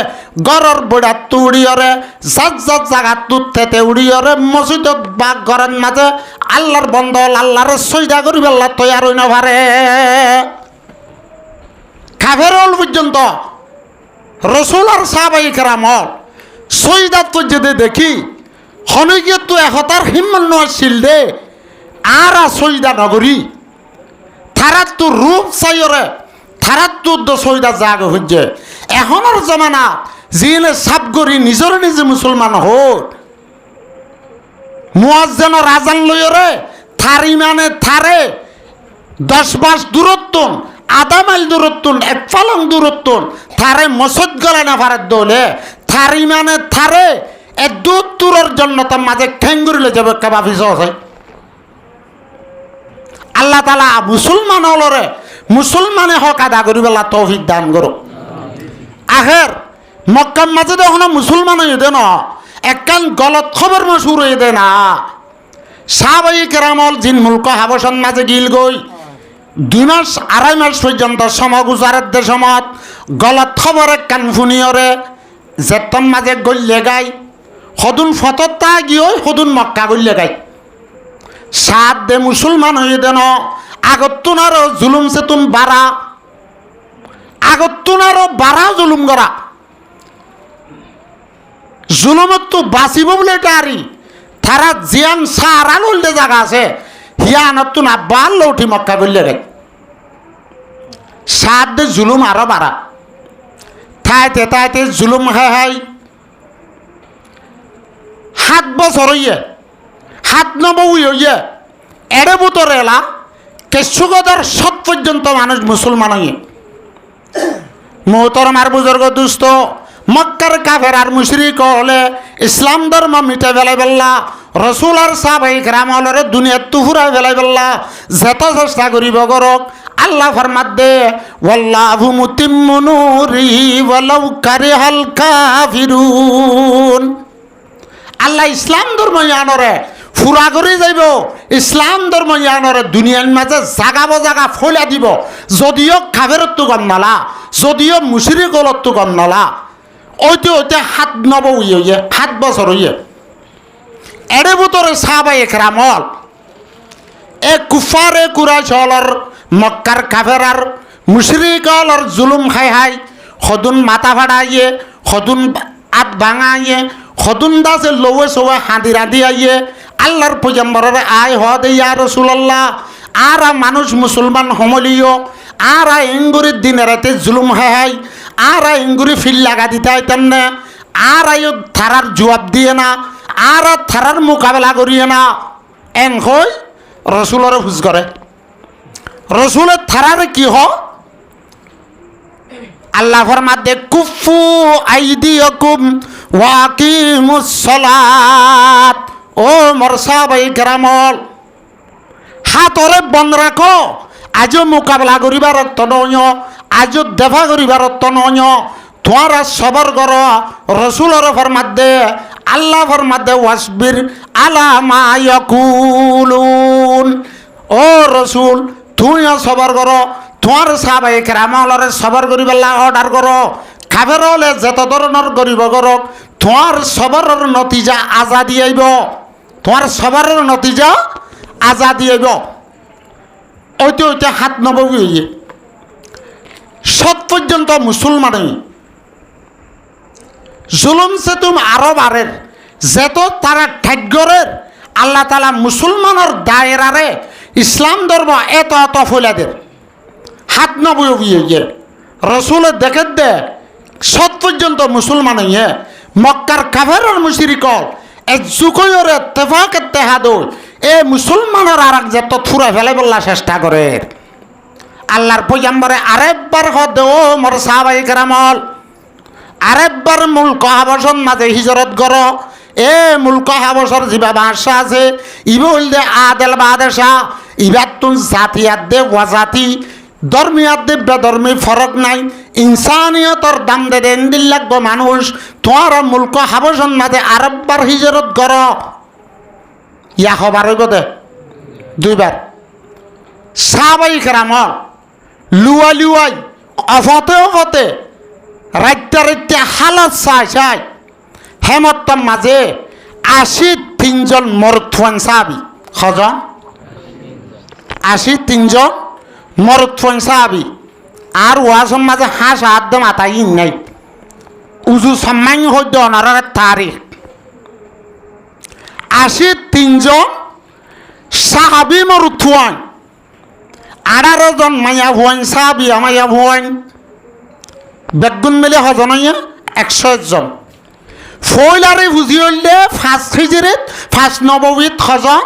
গরর বড়াত তু উড়িয়রে জাত জাগাত তুত থেতে উড়িয়রে মসজিদত বা ঘরের মাঝে আল্লাহর বন্দল আল্লাহর সৈদা করি আল্লাহ তৈয়ার হই না পারে। কাফের হল পর্যন্ত রসুল আর সাহাবায়ে কেরামল সৈদাত পর্যন্ত দেখি হনগিয়ে তো একতার হিম্মন্ন আসছিল দে আর সৈদা নগরী থারাত তো রূপ চাইরে থারাত তো সৈদা জাগ হচ্ছে। এখনের জমানা যিনি সাপ করি নিজরে নিজে মুসলমান হোক মুয়াজ্জিনের আজান লইরে থারি মানে থারে 10 বাস দূরত্ব আধা মাইল দূরত্ব এক পালং দূরত্ব থারে মসজিদ গলে না পারার দলে থারি মানে থারে এ দূর দূরের জন্য তার মাঝে ঠেঙ্গুরিলে যাবে কাবাফিস আছে। আল্লাহ তালা মুসলমান হলরে মুসলমানে হক আদা করি বেলা তৌফিক দান করো। আখের মক্কার মাঝে দেখো মুসলমান হয়ে দে না একখান গলত খবর মশুর হয়ে দে না সাহাবায়ে কেরামল জিন মুলক হাবশার মাঝে গিল গই 2 মাস 2.5 মাস পর্যন্ত সমগুজারের দেশমত গলত খবর একখান ফুনিয়রে যেতন মাঝে গল্লে গাই সদুন ফততা গিয়ে সদুন মক্কা গল্লে গাই সাত দে মুসলমান হয়ে দেন আগতুন আরো জুলুম সেতুন বাড়া আগতুন আরো বাড়া জুলুম করা জুলুমত তো বাঁচিব বলে তারি তারা জিয়ান সারা লুলতে জায়গা আছে হিয়ানতুন আব্বাল লৌঠি মক্কা করলে রে সাত দে জুলুম আরো বাড়া থাইতে থাইতে জুলুম হাই 7 বছর হইয়ে 7 হইয়ে এড়ে বুতর এলা কেশুগদার 7 পর্যন্ত মানুষ মুসলমান হইয়ে মোহতরম আর বুজুর্গ দুস্থ মক্কার কাফের আর মুশরিক হলে ইসলাম ধর্ম মিটে ফেলাই বেল্লা রসুল আর সাহাবায়ে কেরাম হলরে দুনিয়ার তুহুরাই ফেলাই বেল্লা যেত চেষ্টা করিব করক আল্লাহ ফরমাত দে ওয়াল্লাহু মুতিম্মু নূরিহি ওয়ালাউ কারিহাল কাফিরুন। আল্লাহ ইসলাম ধর্ম ইয়ানরে ফুরা করে যাইব ইসলাম ধর্ম ইয়ানরে দুনিয়ার মাঝে জাগা ফলা দিব যদিও কাফেরত্ব গম নালা যদিও মুশরিক হলত্ব গম নালা ওইতে 7 বছর হইয়ে এড়ে বুতরে সাহাবায়ে কেরামল এ কুফারে কুরাইশলর মক্কার কাফেরার মুশরিকলর জুলুম খাই হাই সদুন মাথা ফাড়াইয়ে সদুন আত ভাঙাইয়ে সদুন দাসে লৌয়ে সৌয়ে হাঁদি রাঁধি আইয়ে আল্লাহর পয়গম্বরের আয় হদ ইয়া রাসূলুল্লাহ আর মানুষ মুসলমান হমলিও আর ইঙ্গুরির দিনে রাতে জুলুম হাই আর ইঙ্গুরি ফিল লাগা দিতে আইতাম না আর থারার জবাব দিয়ে না আর থারার মোকাবেলা করিয়ে না এন হই রসুলের হুজ করে রসুলের থারার কি হ আল্লাহ ফরমাতে কুফু আইদিয়াকুম ওয়াকিমুস সালাত ও মোর সাহাবায়ে কেরামল হাতরে বন্ধ রাখো আজও মোকাবেলা করিবার অর্থ নয় আজও দেফা করিবার অর্থ নয় তোমারা সবর কর রসুলের ফরমাত দে আল্লাহ ফরমাত দে ওয়াসবির আলা মা ইয়াকুলুন ও রসুল তুমিও সবর করো তোমার সাহাবায়ে কেরামলরে সবর করিবার অর্ডার করো কাফের হলে যত ধরনের গরিব করক তোমার সবরের নতিজা আজাদি আইব তোমার সবরের নতিজা আজাদি আইব ওইতে ওইতে হাত নবী সৎ পর্যন্ত মুসলমানে জুলুম সে তুমি আরো বাড়ের যেত তারা ঠাগ্যরের আল্লাহ তালা মুসলমানের দায়রারে ইসলাম ধর্ম এত এত ফৈলাদের হাত নবীয়ে রসুলের দেখে দে সৎ পর্যন্ত মুসলমানে মক্কার কাফেরের মুশরিকল এক যুগরে তেফাক তেহাদ এ মুসলমানের আর এক যে তথুরা ফেলে বললা চেষ্টা করে আল্লাহর পয়গম্বরে আরেকবার হদ ও মোর সাহাবায়ে কেরামল আরেকবার মুলক হাবশর মাঝে হিজরত কর এ মুলক হাবশর যিবা বাদশা আছে ইব হইলে আদেল বাদশা ইবাত তুন জাতিয়াত দে ওয়াজাতি ধর্মিয়াত দে বেধর্মী ফরক নাই ইনসানিয়তর দাম দে দেন দিল লাগবো মানুষ তোমার মুলক হাবশর মাঝে আরেকবার হিজরত কর ইয়া হবার হইব দে দুইবার সাহাবায়ে কেরামল লুয়াই লুয়াই অফতে অফতে রাইত্যা রাইত্যা হালত চাই চাই হেমত্তর মাঝে 83 জন মরুৎফান সাহাবি হজন 83 জন মরুৎফান সাহাবি আর ওয়াজের মাঝে হাঁস আদ্য মাথায় নাই উজু সম্মান হইতে অনারের তারিখ 83 জন সাহাবি মরুৎফান 18 জন মায়া ভুয়ান সাহাবি আমায়া ভুয়ান বেগুন মেলে হজন 101 জন ফৈলারে বুঝি হইলে ফার্স্ট হিজরিত ফার্স্ট নববীত হজন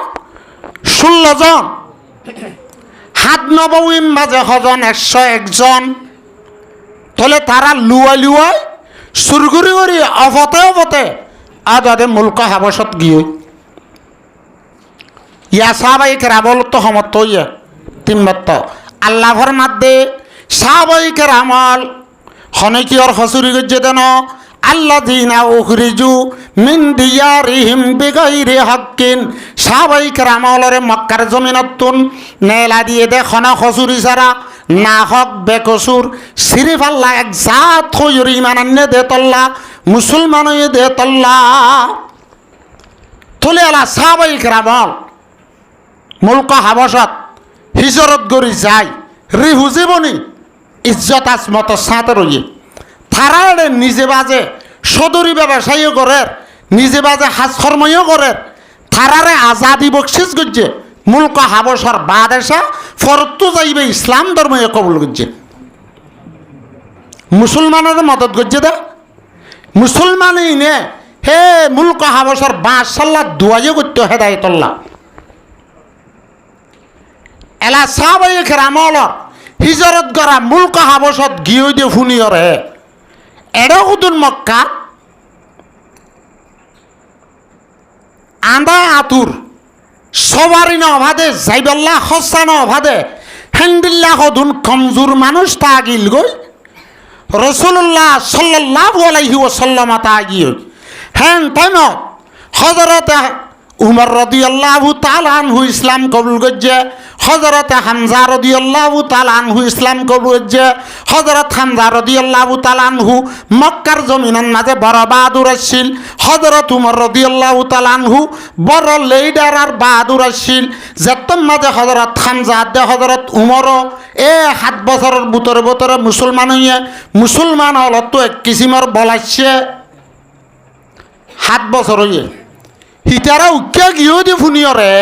16 জন হাত নববীর মাঝে হজন 101 জন তাহলে তারা লুয়াই লুয়াই সুরগুরি করি অফতে অফতে আদাদে মুলক হাবশত গিয়ে ইয়া সাহাবায়ে কেরামল তো সমর্থ ইয়ে তিম্মত আল্লাহর মাধ্যে সাহাবায়ে কেরামল হনকিয়র হসুরি গজ্জে দেন আল্লাযীনা উখরিজু মিন দিয়ারিহিম বিগাইরি হাক্কিন সাহাবায়ে কেরামলরে মক্কার জমিনতুন নেলা দিয়ে দে খন হসুরি ছাড়া না হক বেকসুর সিরিফ আল্লাহ এক জাত হইর ইমান আন্নে দে তল্লা মুসলমান হয়ে দে তল্লা থলে আলা সাহাবায়ে কেরামল মুলক হাবশত হিজরত করি যায় রিহুজি বনি ইজ্জত আজমত সাঁতে রয়ে থারাড়ে নিজে বাজে সদরি ব্যবসায়ীও করে নিজে বাজে হাজকর্মও করে থারারে আজাদি বকশিস করছে মুলক হাবশর বাদেশা ফরতো যাইবে ইসলাম ধর্মে কবুল করছে মুসলমানের মদত করছে দে মুসলমানই নে হে মুলক হাবশর বাদশাল্লাহ দুয়াইও করতে হেদায়তুল্লাহ এলা সাহাবায়ে কেরামল হিজরত করা মুলক হাবশত গিয়ে দিয়ে ফুনিয়রে এডকুদুন মক্কা আন্দা আতুর সবারই ন অভাদে যাইবাল্লা হসা ন অভাদে হেন্দিল্লা হদুন কমজোর মানুষ তা আগিল গই রসুল্লাহ সাল্লাল্লাহু আলাইহি ওয়াসাল্লাম তা আগিয়ে হেন তাইন হযরত উমর রাদিয়াল্লাহু তাআলা আনহু ইসলাম কবুল করছে, হযরতে হামজা রাদিয়াল্লাহু তাআলা আনহু ইসলাম কবুল করছে। হযরত হামজা রাদিয়াল্লাহু তাআলা আনহু মক্কার জমিনের মাঝে বড় বাহাদুর আসছিল। হযরত উমর রাদিয়াল্লাহু তাআলা আনহু বড় লিডার আর বাহাদুর আসছিল। যেতম মাঝে হযরত হামজা দে হযরত উমরও 7 বছরের ভিতরে মুসলমান হইয়া মুসলমান হল তো এক কিসিমের বলাইছে 7 বছর হইয়ে হিতারা উচ্চা গিয়েও দি ফুনিয়রে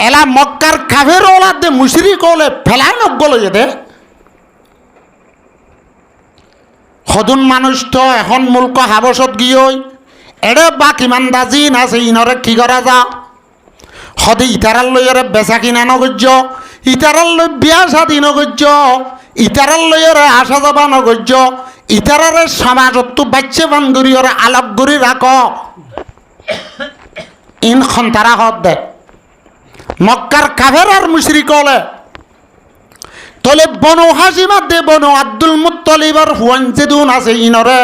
এলা মক্কার কাফের ওলাদ দে মুশরিক হলে ফেলাই নগল দে সদুন মানুষ তো এখন মুলক হাবসত গিয়ে এড়ে বা কিমান দাজিন আছে ইনরে কি করা যা সদি ইতারার লইরে বেচা কিনা নগর্য, ইতারার লই বিয়া শাদী নগর্য, ইতারার লইরে আসা যাবা নগর্য, ইতারারে সমাজত বাচ্চা বান্ধুরিয়রে আলাপ করি রাখ ইন খন্তারা হত দে মক্কার কাফের আর মুশরিক হলে তলে বনু হাসিমাত দে বনু আব্দুল মুত্তালিবার হুয়ান যেদুন আছে ইনরে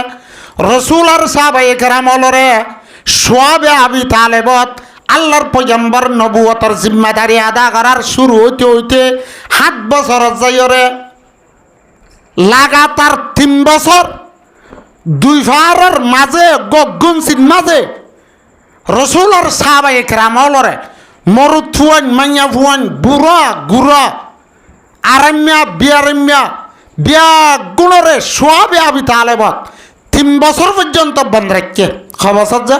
রসুল আর সাহাবায়ে কেরাম হলরে সোয়াবে আবি তালেবত আল্লাহর পয়গম্বর নবুয়তের জিম্মাদারি আদা করার শুরু হইতে হইতে 7 বছর যাইরে লাগাতার 3 বছর 2 ফারের মাঝে গগুনসির মাঝে রসুল আর সাহাবায়ে কেরাম হলরে মরুত ফুয়ান মাইয়া ফুয়ান বুড়া গুড়া আরাম্যা বিয়ারাম্যা বিয়া গুণরে সোয়াবে আবি তালেবত 3 বছর পর্যন্ত বন্ধ রাখছে। বছর যা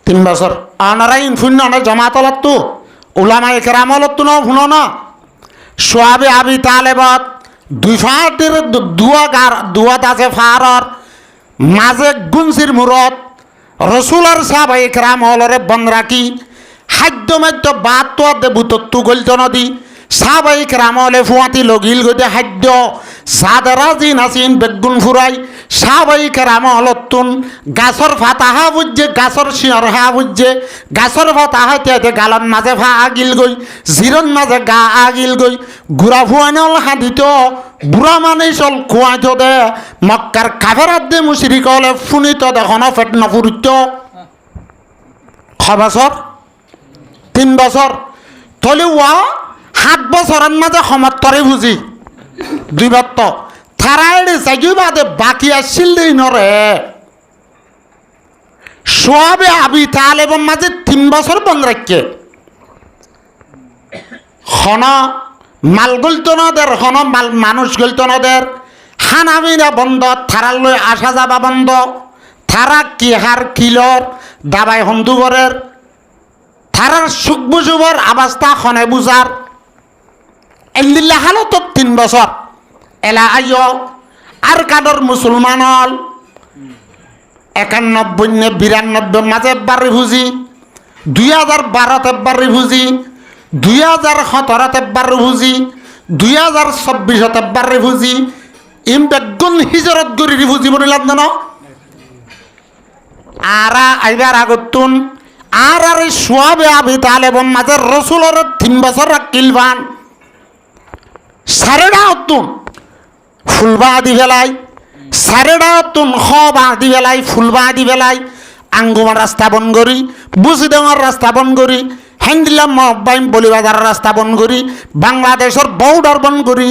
3 বছর আনারা ইনফুন্য না জমাতলত তো উলামায়ে কেরামলত তো না শুনো না সোয়াবে আবি তালেবত 2 ফাটের দুয়া আছে ফারর মাঝে গুনসির মুরত রসুল আর সাহাবায়ে কেরাম হলরে বন্ধ রাখি খাদ্য মাদ্য বাদ তো দেবুতত্তু গলিত নদী সাহাবায়ে কেরাম হলে ফুয়াতি লগিল গতে খাদ্য সাদারা জিন আসিন বেগুন ফুরাই সাহাবায়ে কেরাম হলতুন গাছর ফাতাহা বুঝছে গাছর শিয়র হা বুঝছে গাছর ফাতাহা তে গালন মাঝে ফা আগিল গই জিরন মাঝে গা আগিল গই গুড়া ফুয়ানল হাদিত বুড়া মানে চল খুয়াইত দে মক্কার কাফেরাত দে মুশরিক হলে ফুনিত দেখোন পেট নফুরিত 6 বছর 3 বছর তলে ওয়া 7 বছরের মাঝে সমত্তরে বুঝি 2 বছর থারাইড়ে চাইকি বাদে বাকি আসছিল নরে সোয়াবে আবি তালেবের মাঝে 3 বছর বন্ধ রাখছে হন মাল গলত নদের হন মাল মানুষ গলত নদের হানাবিনা বন্ধ থারার লই আসা যাবা বন্ধ থারা কি হার কিলর দাবাই হন্দুবরের থারার সুখ বুঝুবর অবস্থা খনে বুঝার এলিল্লা হালত 3 বছর এলা আইয় আর কাদর মুসলমান হল 91 নে 92 মাঝে বাড়ি বুঝি 2012 বাড়ি বুঝি 2017 বাড়ি বুঝি 2024 বাড়ি বুঝি ইম বেগুন হিজরত গরি বুঝি বলিলাম না আরা আইবার আগতুন আর এই সোয়াবে আবি তালেবের মাঝে রসুলের 3 বছর রাখিলবান সারেডা হতুন ফুলবা দি বেলাই সারেডা হতুন হবা দি বেলাই ফুলবা দি বেলাই আঙ্গুমার রাস্তা বন করি বুঝি দেওয়ার রাস্তা বন করি হ্যান্ডিলাম মহবাইম বলিবাজার রাস্তা বন করি বাংলাদেশের বর্ডার বন করি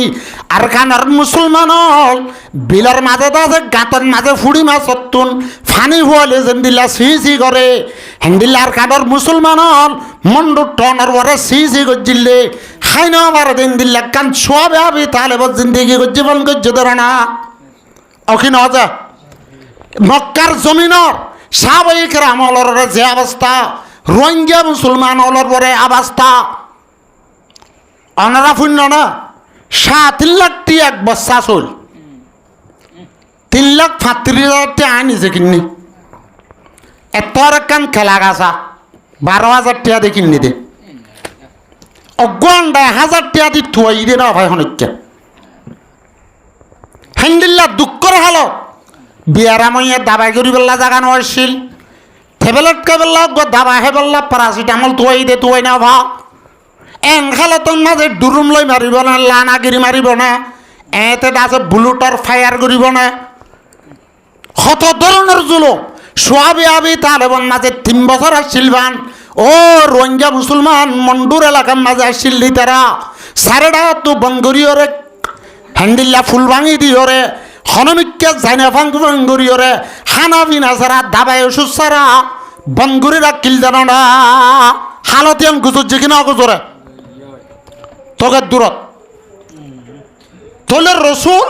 আর খানার মুসলমান হল বিলের মাঝে আছে গাতের মাঝে ফুড়ি মাছ হতুন ফানি হুয়ালে যেন সি করে হ্যান্ডিলার কাডর মুসলমান হল মন্ডু টনের পরে সি গজিলে খাইন আমার দিন দিল্লা কান সোয়াবে আবি তাহলে জিন্দিগি জীবন গজ্য ধরে না অখিন হজা মক্কার জমিনর সাহাবায়ে কেরাম হলর যে অবস্থা রোহিঙ্গা মুসলমান হলর পরে অবস্থা অনারা শূন্য না 7 লাখ এক বস্তা চল 3,35,000 আনিছে কিনি এতর কান খেলা গাছা 12,000 টাকা দিয়ে কিনি দে অগন্ডা 1,000 টাকা দি থুয়াই দে না ভাই হনিকে হ্যান্ডিল্লা দুঃখর হালত বিয়ারামইয়া দাবাই করি বেলা জাগা নছিল টেবলেট কেবলা দাবা হেবলা প্যারাসিটামল থুয়াই দে থুয়াই না ভা এন খালতন মাঝে ডুরুম লই মারিব না লানাগিরি মারিব না এতে আছে বুলুটর ফায়ার করিব না কত ধরনের জুলুম সোয়াবে আবি তালেবন মাঝে 3 বছর আসছিলবান ও রোহিঙ্গা মুসলমান মন্ডুর এলাকার মাঝে আসছিল তারা সারেডা তো বনগরিয়রে হ্যান্ডিল্লা ফুল ভাঙি দিওরে হনমিককে জাইনা ভাঙ্গুরিয়রে হানা বিনা সারা দাবাই ওষুধ সারা বনগুরিরা কিল জানো না হালতিয়ান গুজর কিনা গুজরে তোকে দূরত তোলে রসুল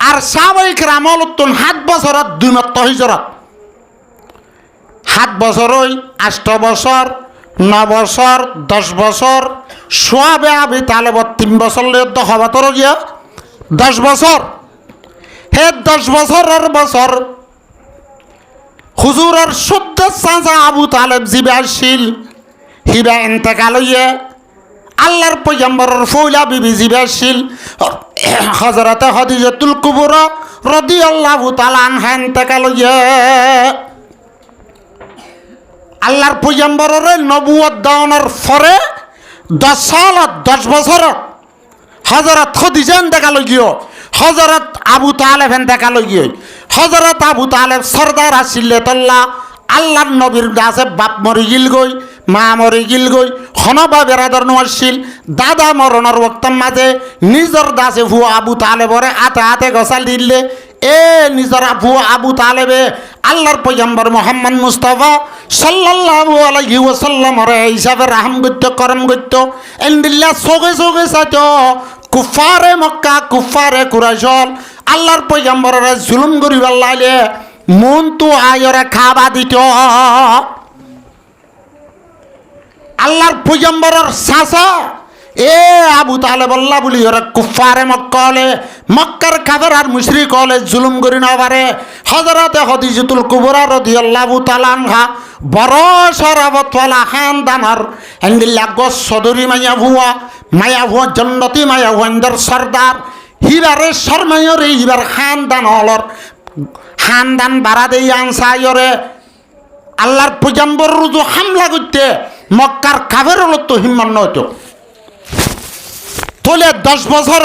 আর সাহাবায়ে কেরামল 7 বছরত 2 মত হিজরত 7 বছর 8 বছর 9 বছর 10 বছর সোয়াবে আবি তালেবত 3 বছর যুদ্ধ হবাতর গিয়া 10 বছর হে 10 বছরের বছর হুজুরের শুদ্ধ চাচা আবু তালেব জিবে আসছিল হিবা ইন্তেকাল হইয়ে আল্লাহর পয়গম্বরের ফৌলা বিবি জিবে আসছিল হযরতে খাদিজাতুল কুবরা রাদিয়াল্লাহু তাআলা আনহা ইন্তেকাল হইয়ে আল্লাহর পয়গম্বরের নবুয়ত দাওয়ানোর পরে 10 সাল 10 বছর হযরত খাদিজা ইন্তেকাল হইও হযরত আবু তালেব ইন্তেকাল হইও হযরত আবু তালেব সরদার আসছিল তোল্লা আল্লাহর নবীর কাছে বাপ মরি গিল গই মা মরি গিল গই হনবা বেরাদর নছিল দাদা মরণের ওক্তর মাঝে নিজর দাসে ভুয়া আবু তালেবরে আতে আতে গসাল দিলে এ নিজর ভুয়া আবু তালেবে আল্লাহর পয়গম্বর মুহাম্মদ মুস্তাফা সাল্লাল্লাহু আলাইহি ওয়াসাল্লামরে হিসাবে রাহম গত্য করম গত্য এন্দিল্লা সোগে সোগে সাতো কুফারে মক্কা কুফারে কুরাইশল আল্লাহর পয়গম্বরের জুলুম করিবার লাইলে মন তো আয়রে খাবা দিত আল্লাহর পয়গম্বরের চাচা এ আবু তালেব আল্লাহ বলি ওরা কুফারে মক্কা হলে মক্কার কাফের আর মুশরিক হলে জুলুম করি না পারে হযরতে খাদিজাতুল কুবরা রাদিয়াল্লাহু তাআলা আনহা বড় শরাবতওয়ালা খানদানের এন্দিল্লা গস সদরি মাইয়া ভুয়া জন্নতি মায়া ভুয়ার সর্দার হিবারে শর্মায়রে হিবার খানদান হলর খানদান বাড়া দেই আনসায়রে আল্লাহর পয়গম্বর রুজু হামলা করতে মক্কার কাফের হলো তো হিম্মত নয়তো তোলে 10 বছর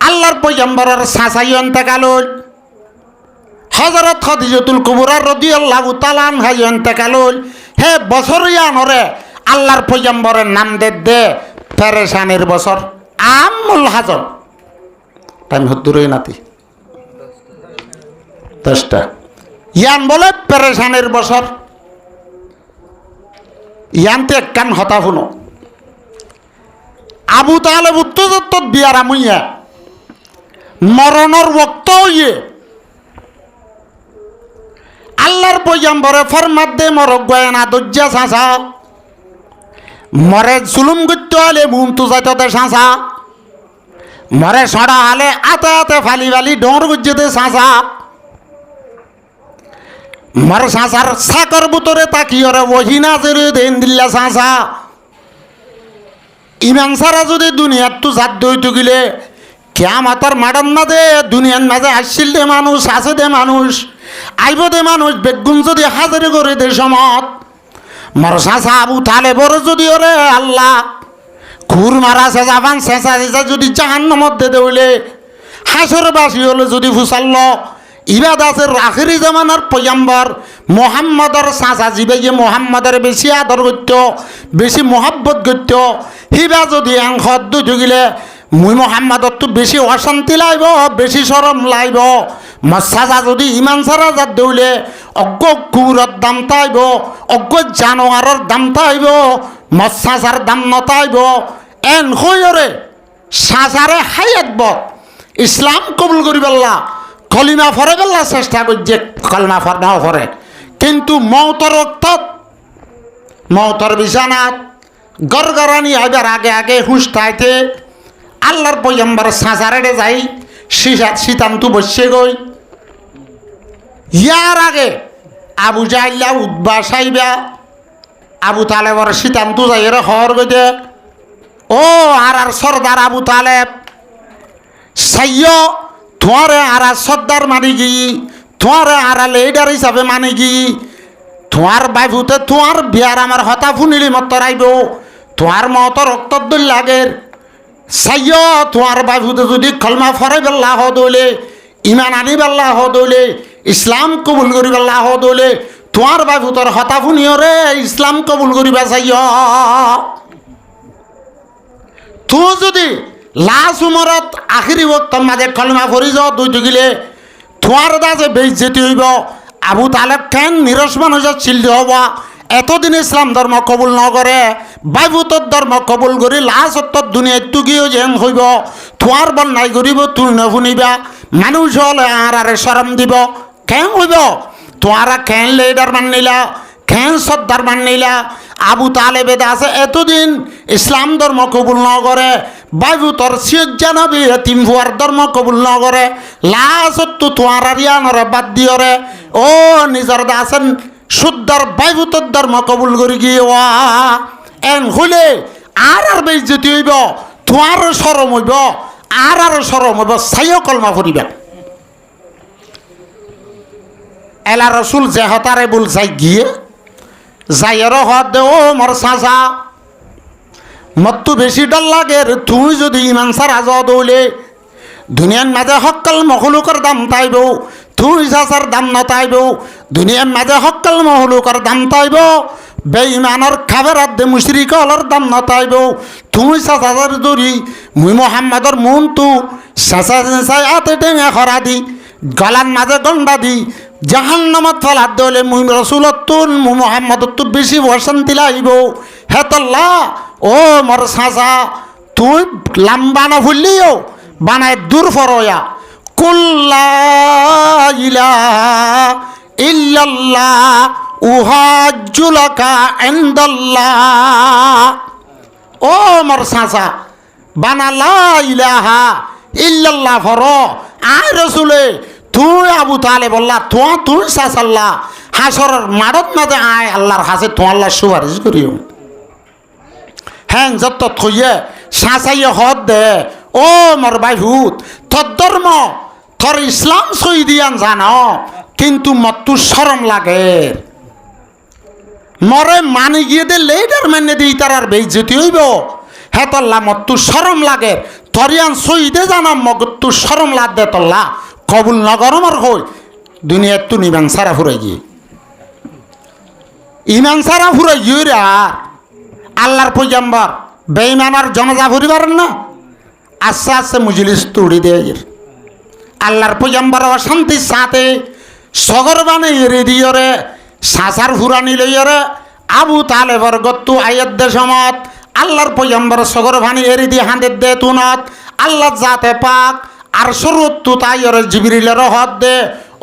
আল্লাহর পয়গম্বরের চাচাই ইন্তেকাল হল হযরত খাদিজাতুল কুবরা রাদিয়াল্লাহু তাআলা আনহা ইন্তেকাল হল হে বছরিয়ানরে আল্লাহর পয়গম্বরের নাম দে পেরেশানির বছর আমুল হাজর টাইম হদ্দুরই নাতি 10টা ইয়ান বলে পেরেশানির বছর ইয়ানতে কান হতা শুনো আবু তালেব উত্তর বিয়ার আমইয়া মরণর বক্ত ইয়ে আল্লাহর পয়গম্বরে ফরমাত দে মরক গয়না দজ্জা চাচা মরে জুলুম করতে হলে মুন তো যাইতে চাচা মরে সড়া হলে আতে আতে ফালি ফালি ডোর গুজতে চাচা মর চাচার চাকর বুতরে তাকিয়রে ওহিনা জেরে দেন দিল্লা চাচা ইমান সারা যদি দুনিয়ার তো জাত দইতে গেলে কিয়ামতের মাডার মাঝে দুনিয়ার মাঝে আসছিল দে মানুষ আছে দে মানুষ আইব দে মানুষ বেগুন যদি হাজারে করে দে সমত মর চাচা আবু তালেবর যদি ওরে আল্লাহ ঘুর মারা চেঁচা পান চেঁচা চেঁচা যদি জাহান্নামত দে দেউলে হাসর বাসি হলে যদি ফুসাল্ল ইবাদ আছে আখিরি জামানার পয়গম্বর মুহাম্মদর চাচা জিবে গিয়ে মুহাম্মদের বেশি আদর করত বেশি মহাব্বত করত হিবা যদি অংশ দুই গিলে মুই মুহাম্মদর তো বেশি অশান্তি লাইব বেশি সরম লাইব মসাজা যদি ইমান সারা যাত দৌলে অজ্ঞ কুকুরের দাম তাইব অজ্ঞ জানোয়ারের দাম তাইব মসাজার দাম নতাইব এন হইরে সাজারে হাই একব ইসলাম কবুল করি পেল্লা কলিমা ফরে পেল্লা চেষ্টা করছে কলমা ফর নাও ফরে কিন্তু মৌতর অর্থাৎ মৌতর বিছানাত গরগরানি আইবার আগে আগে হুঁশ তাইতে আল্লাহর পয়গম্বর সাজারে যাই সীতান্তু বসে গই ইয়ার আগে আবু জাইল্লা উদ্বা সাইবা আবু তালেবর সীতান্তু যাই হর গইতে ও আর সর্দার আবু তালেব সাইয় তোমারে আর সর্দার মানি গি তোমারে আর লিডার হিসাবে মানি গি তোমার বাইফুতে তোমার বিয়ার আমার হতা ফুনিলি মত রাইব তোমার মত রক্ত দল লাগের সাইয় তোমার বাইফুতে যদি কলমা ফরে বেল্লা হ দৌলে ইমান আনি বেল্লা হ দৌলে ইসলাম কবুল করিবা লাহ দলে তোমার বাবু তোর হতা শুনিও রে ইসলাম কবুল করিবা চাইয় তুই যদি লাশ উমরত আখিরি বক্তর মাঝে কলমা পড়ি যাও দুই টুকিলে তোমার দাজে বেইজ্জতি হইব আবু তালেব কেন নিরস মানুষের চিল্লি হবা এতদিন ইসলাম ধর্ম কবুল নকরে বাইবুতর ধর্ম কবুল করি লাশত্তর দুনিয়ায় টুকিও যেন হইব তোমার বল নাই করিব তুই নশুনিবা মানুষ হলে আরে শরম দিব কেন হইব তোমারা কেন লিডার মানিলা কেন সর্দার মানিলা আবু তালেবে আছে এতদিন ইসলাম ধর্ম কবুল নকরে বাইবুতর সিয়জানবী এতিম ভুয়ার ধর্ম কবুল নকরে লাশত তোমার রিয়ানরে বাদ দিয়রে ও নিজর দাসেন শুদ্ধর বাইবুতর ধর্ম কবুল করি গিয়ে এন হলে আর বেইজ্জতি হইব তোমার শরম হইব আর শরম হইব সাইও কলমা ফুরিবা এলা রসুল যে হতারে বল যাই গিয়ে যাইয়েরও হত দে ও মর চাচা মত বেশি ডর লাগে তুই যদি ইমান সারা যাও দৌলে দুনিয়ার মাঝে হকাল মহলুকর দাম তাইব তুই চাচার দাম নতাইব দুনিয়ার মাঝে হকাল মহলুকর দাম তাইব বেঈমানর খাবেরাত দে মুশরিকলর দাম নতাইব তুই চাচার দরি মুই মোহাম্মদর মন তু চাচা চাই আতে টেঙা খরা দি গলার মাঝে গন্ডা দি জাহান্নামত ফলাত দলে মুই রসুলতুন মু মোহাম্মদত বেশি বসন্তি লাইব হেতল্লা ও মর চাচা তুই লাম্বা না ভুললিও বানায় দূর ফরয়া কুল্লা ইলাহা ইল্লাল্লাহ উহাজ্জুলাকা ইনদাল্লাহ ও মর চাচা বানা লা ইলাহা ইল্লাল্লাহ ফর আয় রসুলে তুই আবু তালে বললা তুই চাচাল্লা হাসরের মাড়ত মাঝে আয় আল্লাহর হাসে তো আল্লাহ সুপারিশ করিও হ্যাঁ যত থইয়ে চাচাইয়ে হদ দে ও মর ভাই ভূত তোর ধর্ম তোর ইসলাম সই দিয়ান জানো কিন্তু মত শরম লাগে মরে মানি গিয়ে দে লেডার মেনে দিই তার আর বেইজ্জতি হইব হ্যাঁ তল্লা মত শরম লাগে তরিয়ান সই দে জানা মগত শরম লাগ দে তল্লা কবুল নগরমর হই দুনিয়ার তু ইমান সারা ফুরাই গিয়ে ইমান সারা ফুরাই গিয়ে রে আল্লাহর পয়গম্বর বেঈমানার জনজা ফুরিবার না আস্তে আস্তে মুজলিস তুড়ি দিয়ে আল্লাহর পয়গম্বর অশান্তির সাথে সগর বানে এড়ে দিয়রে সাসার ফুরানি লইয়রে আবু তালেবর গত্তু আয়াত দে সমত আল্লাহর পয়গম্বর সগর বানি এড়ে দিয়ে হাঁদের দে তুনত আল্লাহ জাতে পাক আর সরুত তু তাইয়রে জিবরিলের হদ দে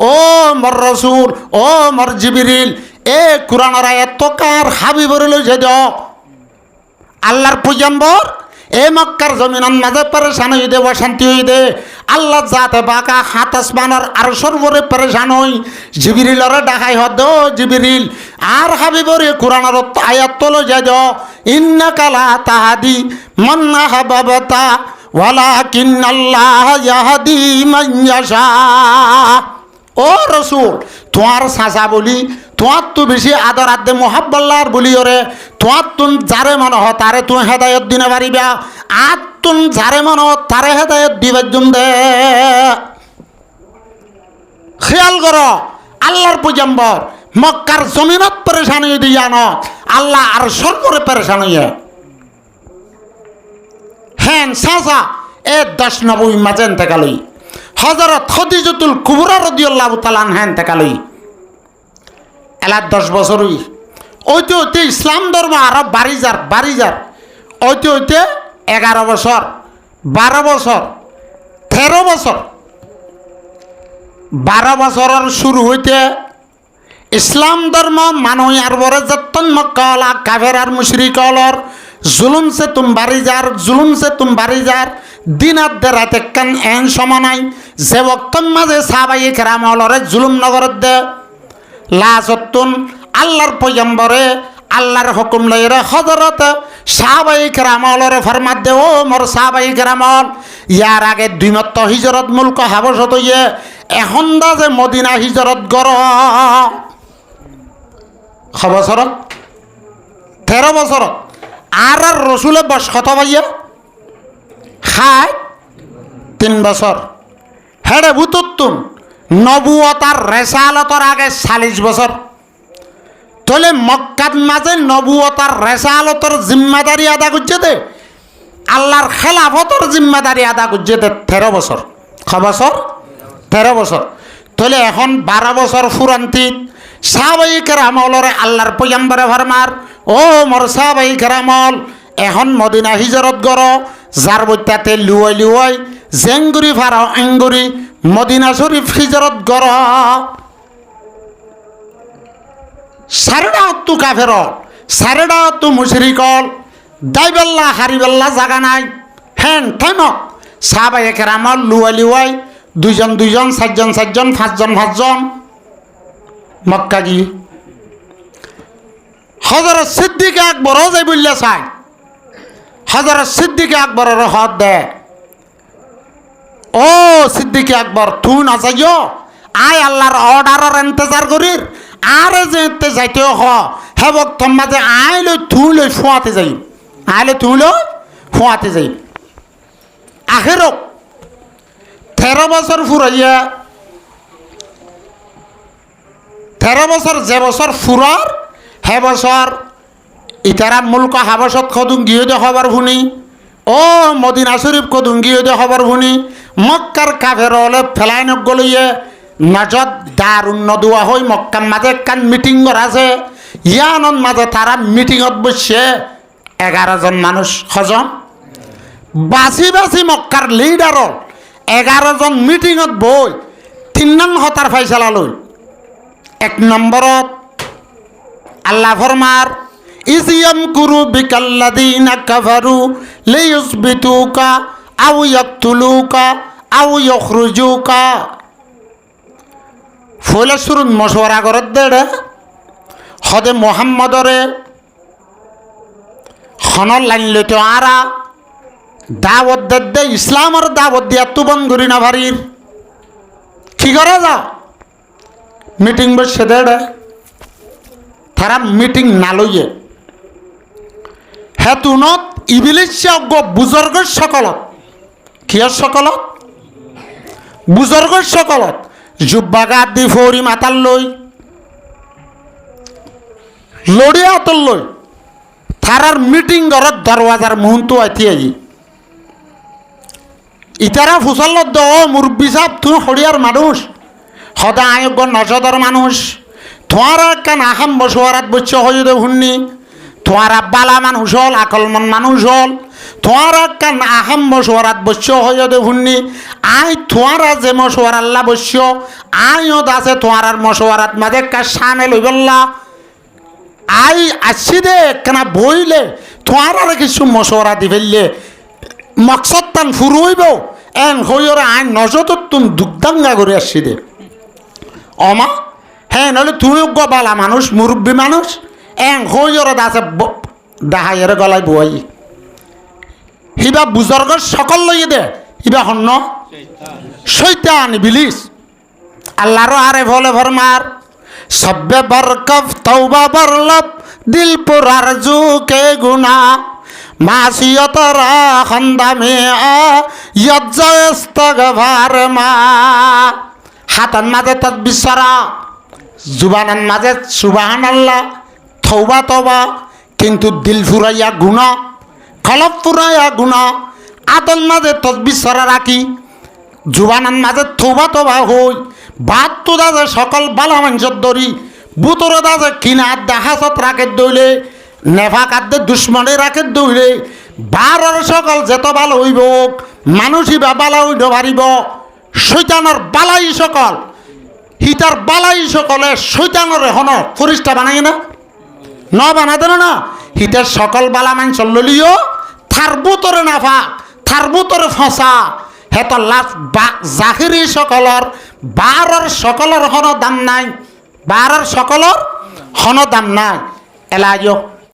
ও মর রসুল ও মর জিবরিল এ কুরআনের আয়াত তো কার হাবিবর লই যে দাও আল্লাহর পয়গম্বর এ মক্কার জমিনের মাঝে পরেশান হই দে অশান্তি হই দে আল্লাহ জাতে বাঁকা হাত আসমানের আর সর্বরে পরেশান হই জিবরিলরে ডাকাই হদ ও জিবরিল আর হাবিবরে কুরআনের আয়াত তো লই যে দাও ইন্নাকা লা তাহদি মান আহবাবতা ওয়ালাকিন্নাল্লাহ ইয়াহদি মান ইয়াশা ও রসুল তোমার চাচা বলি তোমার তো বেশি আদর আদে মোহাব্বল্লার বলি ওরে তোমার তুন যারে মনে হ তারে তুমি হেদায়ত দিনে পারিবা আর তুন যারে মনে হ তারে হেদায়ত দিবার জন্য দে খেয়াল করো আল্লাহর পয়গম্বর মক্কার জমিনত পরেশান হয়ে দিয়ে আনো আল্লাহ আর সর্বরে পরেশান হইয়া হ্যাঁ চাচা এ 10 মাঝেন তেকালই হযরত খদিজাতুল কুবরা রাদিয়াল্লাহু তাআলা আনহা তেকালই এলা 10 বছরই ওইতে ওইতে ইসলাম ধর্ম আরো বাড়ি যার ওইতে ওইতে 11 বছর 12 বছর 13 বছর 12 বছরের শুরু হইতে ইসলাম ধর্ম মানুষ আর বড় যতন মক্কাওয়ালা কাফের আর মুশরিকলর জুলুম সে তুম বাড়ি যার দিনাত দে রাতে কান এন সমানাই যে বক্তম মাঝে সাহাবায়ে কেরাম অলরে জুলুম নগরত দে লাজতুন আল্লাহর পয়গম্বরে আল্লাহর হুকুম লইরে হযরত সাহাবায়ে কেরাম অলরে ফরমাত দে ও মোর সাহাবায়ে কেরাম ইয়ার আগে 2 মত হিজরত মুলক হাবশত ইয়ে এখন দা যে মদিনা হিজরত গর বছর 13 বছর আর রসুলের বয়স কত ভাইয়া খায় 3 বছর হেড়ে ভূতত্তুন নবুয়ত আর রেসালতর আগে 40 বছর। তাহলে মক্কার মাঝে নবুয়ত আর রেসালতর জিম্মাদারি আদা করছে দে, আল্লাহর খেলাফতর জিম্মাদারি আদা করছে দে 13 বছর। ক বছর? 13 বছর। তাহলে এখন 12 বছর ফুরান্তিত সাহাবায়ে কেরামলরে আল্লাহর পয়গম্বরে ফরমার, ও মোর সাহাবায়ে কেরামল, এখন মদিনা হিজরত গর, যার বইতাতে লুয়াই লুয়াই জেঙ্গুরি ফারাও এঙ্গুরি মদিনা শরীফ হিজরত গর। সারেডা অত্তু কাফের, সারেডা অত্তু মুশরিকল, দাইবেল্লা হারিবেল্লা জাগা নাই। হ্যাঁ ঠেন সাহাবায়ে কেরামল লুয়াই লুয়াই 2জন 2জন 4জন 4জন 5জন 5জন মক্কা গিয়ে হযরত সিদ্দিক আকবরও যাই বললে চাই। হযরত সিদ্দিক আকবরের হাত দে, ও সিদ্দিক আকবর তুই না যাইও, আয় আল্লাহর অর্ডারের ইন্তজার করির, আরে যেতে যাইতে হ হে বক্ত মাঝে আয় লই তুই লই ফুয়াতে যাই, আয় লই তুই লই ফুয়াতে যাই। আখেরও 13 বছর ফুরাইয়া, 13 বছর যে বছর ফুরার হে বছর ইতারা মুলক হাবসত কদুম গিয়ে দে খবর শুনি, ও মদিনা শরীফ কদুম গিয়ে দে খবর শুনি, মক্কার কাফের হলে ফেলাই নগলিয়ে নজর দারুণ নদুয়া হই মক্কার মাঝে কান মিটিং আছে। ইয়ানোর মাঝে তারা মিটিংত বসছে 11 জন মানুষ, হজন বাছি বাছি মক্কার লিডার 11 জন মিটিংত বই 3 নং হতার ফাইসালা লই। 1 নম্বরত আল্লাহ ফরমার, ইজিয়াম কুরু বিকাল্লাদিনা কাফারু লিয়ুসবিতুকা আও ইয়াকতুলুকা আও ইখরুজুকা। ফলে শুরু মশওয়ারা করত দেড়ে হদে মোহাম্মদরে খনর লাইন লইতে আরা দাওয়াত দে ইসলামের দাওয়াত দিয়া তু বন করি না ভারির কি করা যা মিটিং বসে দেড়ে। তারা মিটিং না লইয়ে হেতুনত ইবিলিশ বুজর্গর সকলত, কিয়র সকলত? বুজর্গর সকলত জুব্বা গাত দি ফৌরি মাতাল লই লড়িয়া আতল লই তারার মিটিং ঘরত দরওয়াজার মুহূর্ত আইতি আই ইতারা ফুসল দ মুরব্বী সাহেব তুই হরিয়ার মানুষ, সদা আয়োগ্য নজদর মানুষ, তোমার কান আহাম বসোয়ারাত বচ্চ হয়ে দে শুননি, তোমার বালা মানুষ হল, আকলমন মানুষ হল, তোমার কান আহাম মশওয়ারাত বস্য হয়ে দে শুননি, আই তোমার যে মশওয়ার আল্লাহ বস্য আইও আছে তোমার মশওয়ারাত মাঝে কা সানে লইবল্লা আই আসছি দে কেনা বইলে তোমার আর কিছু মশওয়ারা দি ফেললে মকসদ টান ফুরুইব এন হইরে আইন নজত তুমি দুগ্ধাঙ্গা করে আসছি দে অমা। হ্যাঁ নইলে তুমিও বালা মানুষ মুরব্বী মানুষ এং হইরে আছে ডাহাইয়ের গলায় বই হিবা বুজর্গর সকল লইয়ে দে হিবা হন্য শৈতান ইবলিস। আল্লাহর আরে ভলে ভরমার সব্বে বরকফ তওবা বরলব দিল পুরার জুকে গুনা মাসিয়তরা খন্দামে ইয়জ্জাস্তাগফার মা। হাতান মাঝে তাসবিহ সরা, জুবানান মাঝে সুবহানাল্লাহ তওবা তওবা, কিন্তু দিল ফুরাইয়া গুনাহ, কলব ফুরাইয়া গুনাহ। আদল মাঝে তাসবিহ সরা রাখি, জুবানান মাঝে তওবা তওবা হই, বাদ তো দাজে সকল বালা মানুষের দরি, বুতরে দাজে কিনা দেখাসত রাখে দইলে, নেফা কাদ্দে দুশ্মনে রাখে দইলে, বারর সকল যেত ভালো হইব মানুষই বা বালা হইতে পারিব। শৈতানের বালাই সকল হিতার বালাই সকলে শৈতানের হন ফরিস্তা বানাই না ন বানাতে না, হিতার সকল বালা মানুষ ললিও থার বুতরে নাফা থার বুতরে ফসা হেত লাভ জাহিরি সকলর বারর সকলের হন দাম নাই, বারর সকলের হন দাম নাই। এলাইও